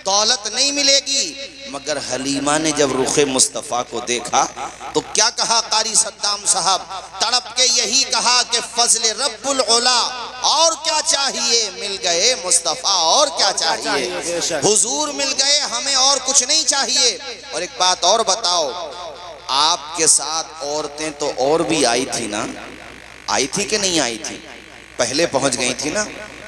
A: دولت نہیں ملے گی۔ مگر حلیمہ نے جب رخ مصطفیٰ کو دیکھا تو کیا کہا قاری صدام صاحب؟ تڑپ کے یہی کہا کہ فضل رب العلا، اور کیا چاہیے، مل گئے مصطفیٰ، اور کیا چاہیے، حضور مل گئے، ہمیں اور کچھ نہیں چاہیے۔ اور ایک بات اور بتاؤ، آپ کے ساتھ عورتیں تو اور بھی آئی تھی نا؟ آئی تھی کہ نہیں آئی تھی؟ پہلے پہنچ گئی تھی نا؟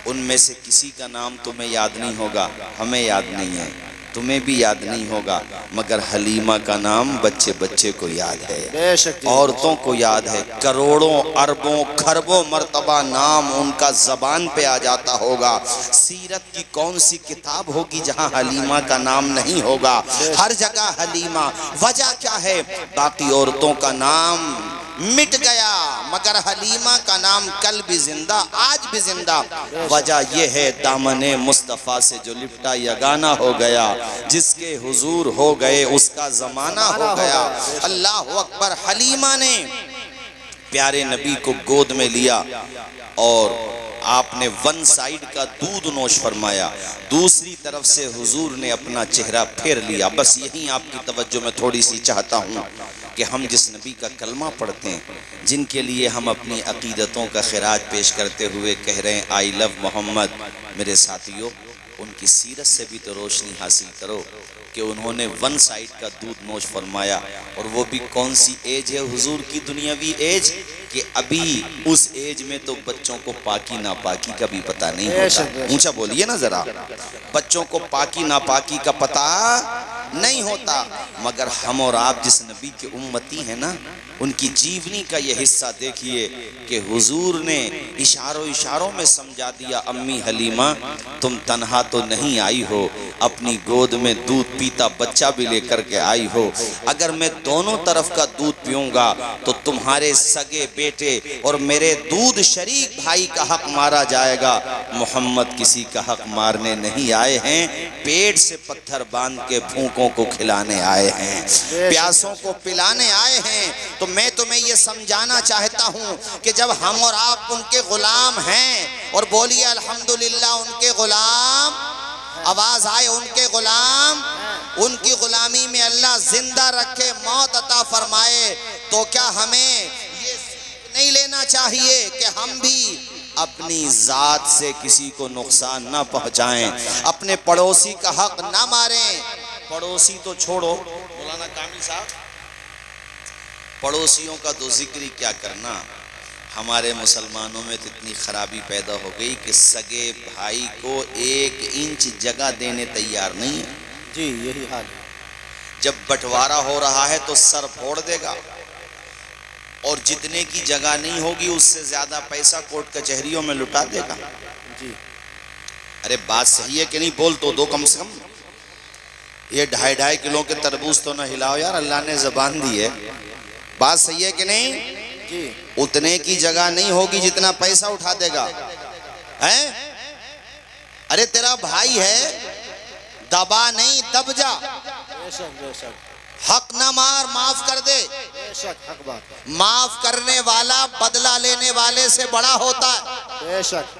A: ان میں سے کسی کا نام تمہیں یاد نہیں ہوگا، ہمیں یاد نہیں ہے، تمہیں بھی یاد نہیں ہوگا، مگر حلیمہ کا نام بچے بچے کو یاد ہے، عورتوں کو یاد ہے۔ کروڑوں اربوں کھربوں مرتبہ نام ان کا زبان پہ آ جاتا ہوگا۔ سیرت کی کون سی کتاب ہوگی جہاں حلیمہ کا نام نہیں ہوگا؟ ہر جگہ حلیمہ۔ وجہ کیا ہے؟ باقی عورتوں کا نام مٹ گیا مگر حلیمہ کا نام کل بھی زندہ، آج بھی زندہ۔ وجہ یہ ہے دامن مصطفیٰ سے جو لپٹا یگانہ ہو گیا، جس کے حضور ہو گئے اس کا زمانہ ہو گیا۔ اللہ اکبر۔ حلیمہ نے پیارے نبی کو گود میں لیا اور آپ نے ون سائیڈ کا دودھ نوش فرمایا، دوسری طرف سے حضور نے اپنا چہرہ پھیر لیا۔ بس یہی آپ کی توجہ میں تھوڑی سی چاہتا ہوں کہ ہم جس نبی کا کلمہ پڑھتے ہیں، جن کے لیے ہم اپنی عقیدتوں کا خراج پیش کرتے ہوئے کہہ رہے ہیں آئی لو محمد، میرے ساتھیوں ان کی سیرت سے بھی تو روشنی حاصل کرو کہ انہوں نے ون سائیڈ کا دودھ نوش فرمایا، اور وہ بھی کون سی ایج ہے حضور کی دنیاوی ایج، کہ ابھی اس ایج میں تو بچوں کو پاکی ناپاکی کا بھی پتہ نہیں ہوتا۔ اونچا بولیے نا ذرا، بچوں کو پاکی ناپاکی کا پتہ نہیں ہوتا، مگر ہم اور آپ جس نبی کے امتی ہیں نا، ان کی جیونی کا یہ حصہ دیکھیے کہ حضور نے اشاروں میں سمجھا دیا، امی حلیمہ تم تنہا تو نہیں آئی ہو، اپنی گود میں دودھ پیتا بچہ بھی لے کر کے آئی ہو۔ اگر میں دونوں طرف کا دودھ پیوں گا تو تمہارے سگے بیٹے اور میرے دودھ شریک بھائی کا حق مارا جائے گا۔ محمد کسی کا حق مارنے نہیں آئے ہیں، پیٹ سے پتھر باندھ کے بھوکوں کو کھلانے آئے ہیں، پیاسوں کو پلانے آئے ہیں۔ تو میں تمہیں یہ سمجھانا چاہتا ہوں کہ جب ہم اور آپ ان کے غلام ہیں، اور بولیے الحمدللہ ان کے غلام، آواز آئے ان کے غلام، ان کی غلامی میں اللہ زندہ رکھے، موت عطا فرمائے، تو کیا ہمیں یہ نہیں لینا چاہیے کہ ہم بھی اپنی ذات سے کسی کو نقصان نہ پہنچائیں، اپنے پڑوسی کا حق نہ ماریں؟ پڑوسی تو چھوڑو مولانا کامل صاحب، پڑوسیوں کا تو ذکر ہی کیا کرنا۔ ہمارے مسلمانوں میں تو اتنی خرابی پیدا ہو گئی کہ سگے بھائی کو 1 انچ جگہ دینے تیار نہیں ہے۔
B: جی یہی حال ہے۔
A: جب بٹوارا ہو رہا ہے تو سر پھوڑ دے گا، اور جتنے کی جگہ نہیں ہوگی اس سے زیادہ پیسہ کورٹ کچہریوں میں لٹا دے گا۔
B: جی
A: ارے بات صحیح ہے کہ نہیں؟ بول تو دو کم سے کم۔ یہ 2.5 کلو کے تربوز تو نہ ہلاؤ یار، اللہ نے زبان دی ہے۔ بات صحیح ہے کہ نہیں؟
B: جی
A: اتنے کی جگہ نہیں ہوگی جتنا پیسہ اٹھا دے گا۔ ارے تیرا بھائی ہے، دبا نہیں دب جا،
B: بے شک بے شک،
A: حق نہ مار، معاف کر دے۔
B: بے شک حق بات،
A: معاف کرنے والا بدلہ لینے والے سے بڑا ہوتا ہے۔
B: بے شک۔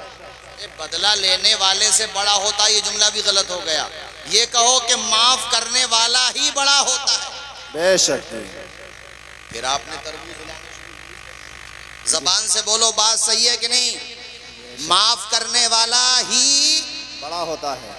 A: بدلہ لینے والے سے بڑا ہوتا ہے، یہ جملہ بھی غلط ہو گیا۔ یہ کہو کہ معاف کرنے والا ہی بڑا ہوتا ہے۔
B: بے شک۔
A: پھر آپ نے تربیت زبان سے بولو، بات صحیح ہے کہ نہیں؟ معاف کرنے والا ہی
B: بڑا ہوتا ہے۔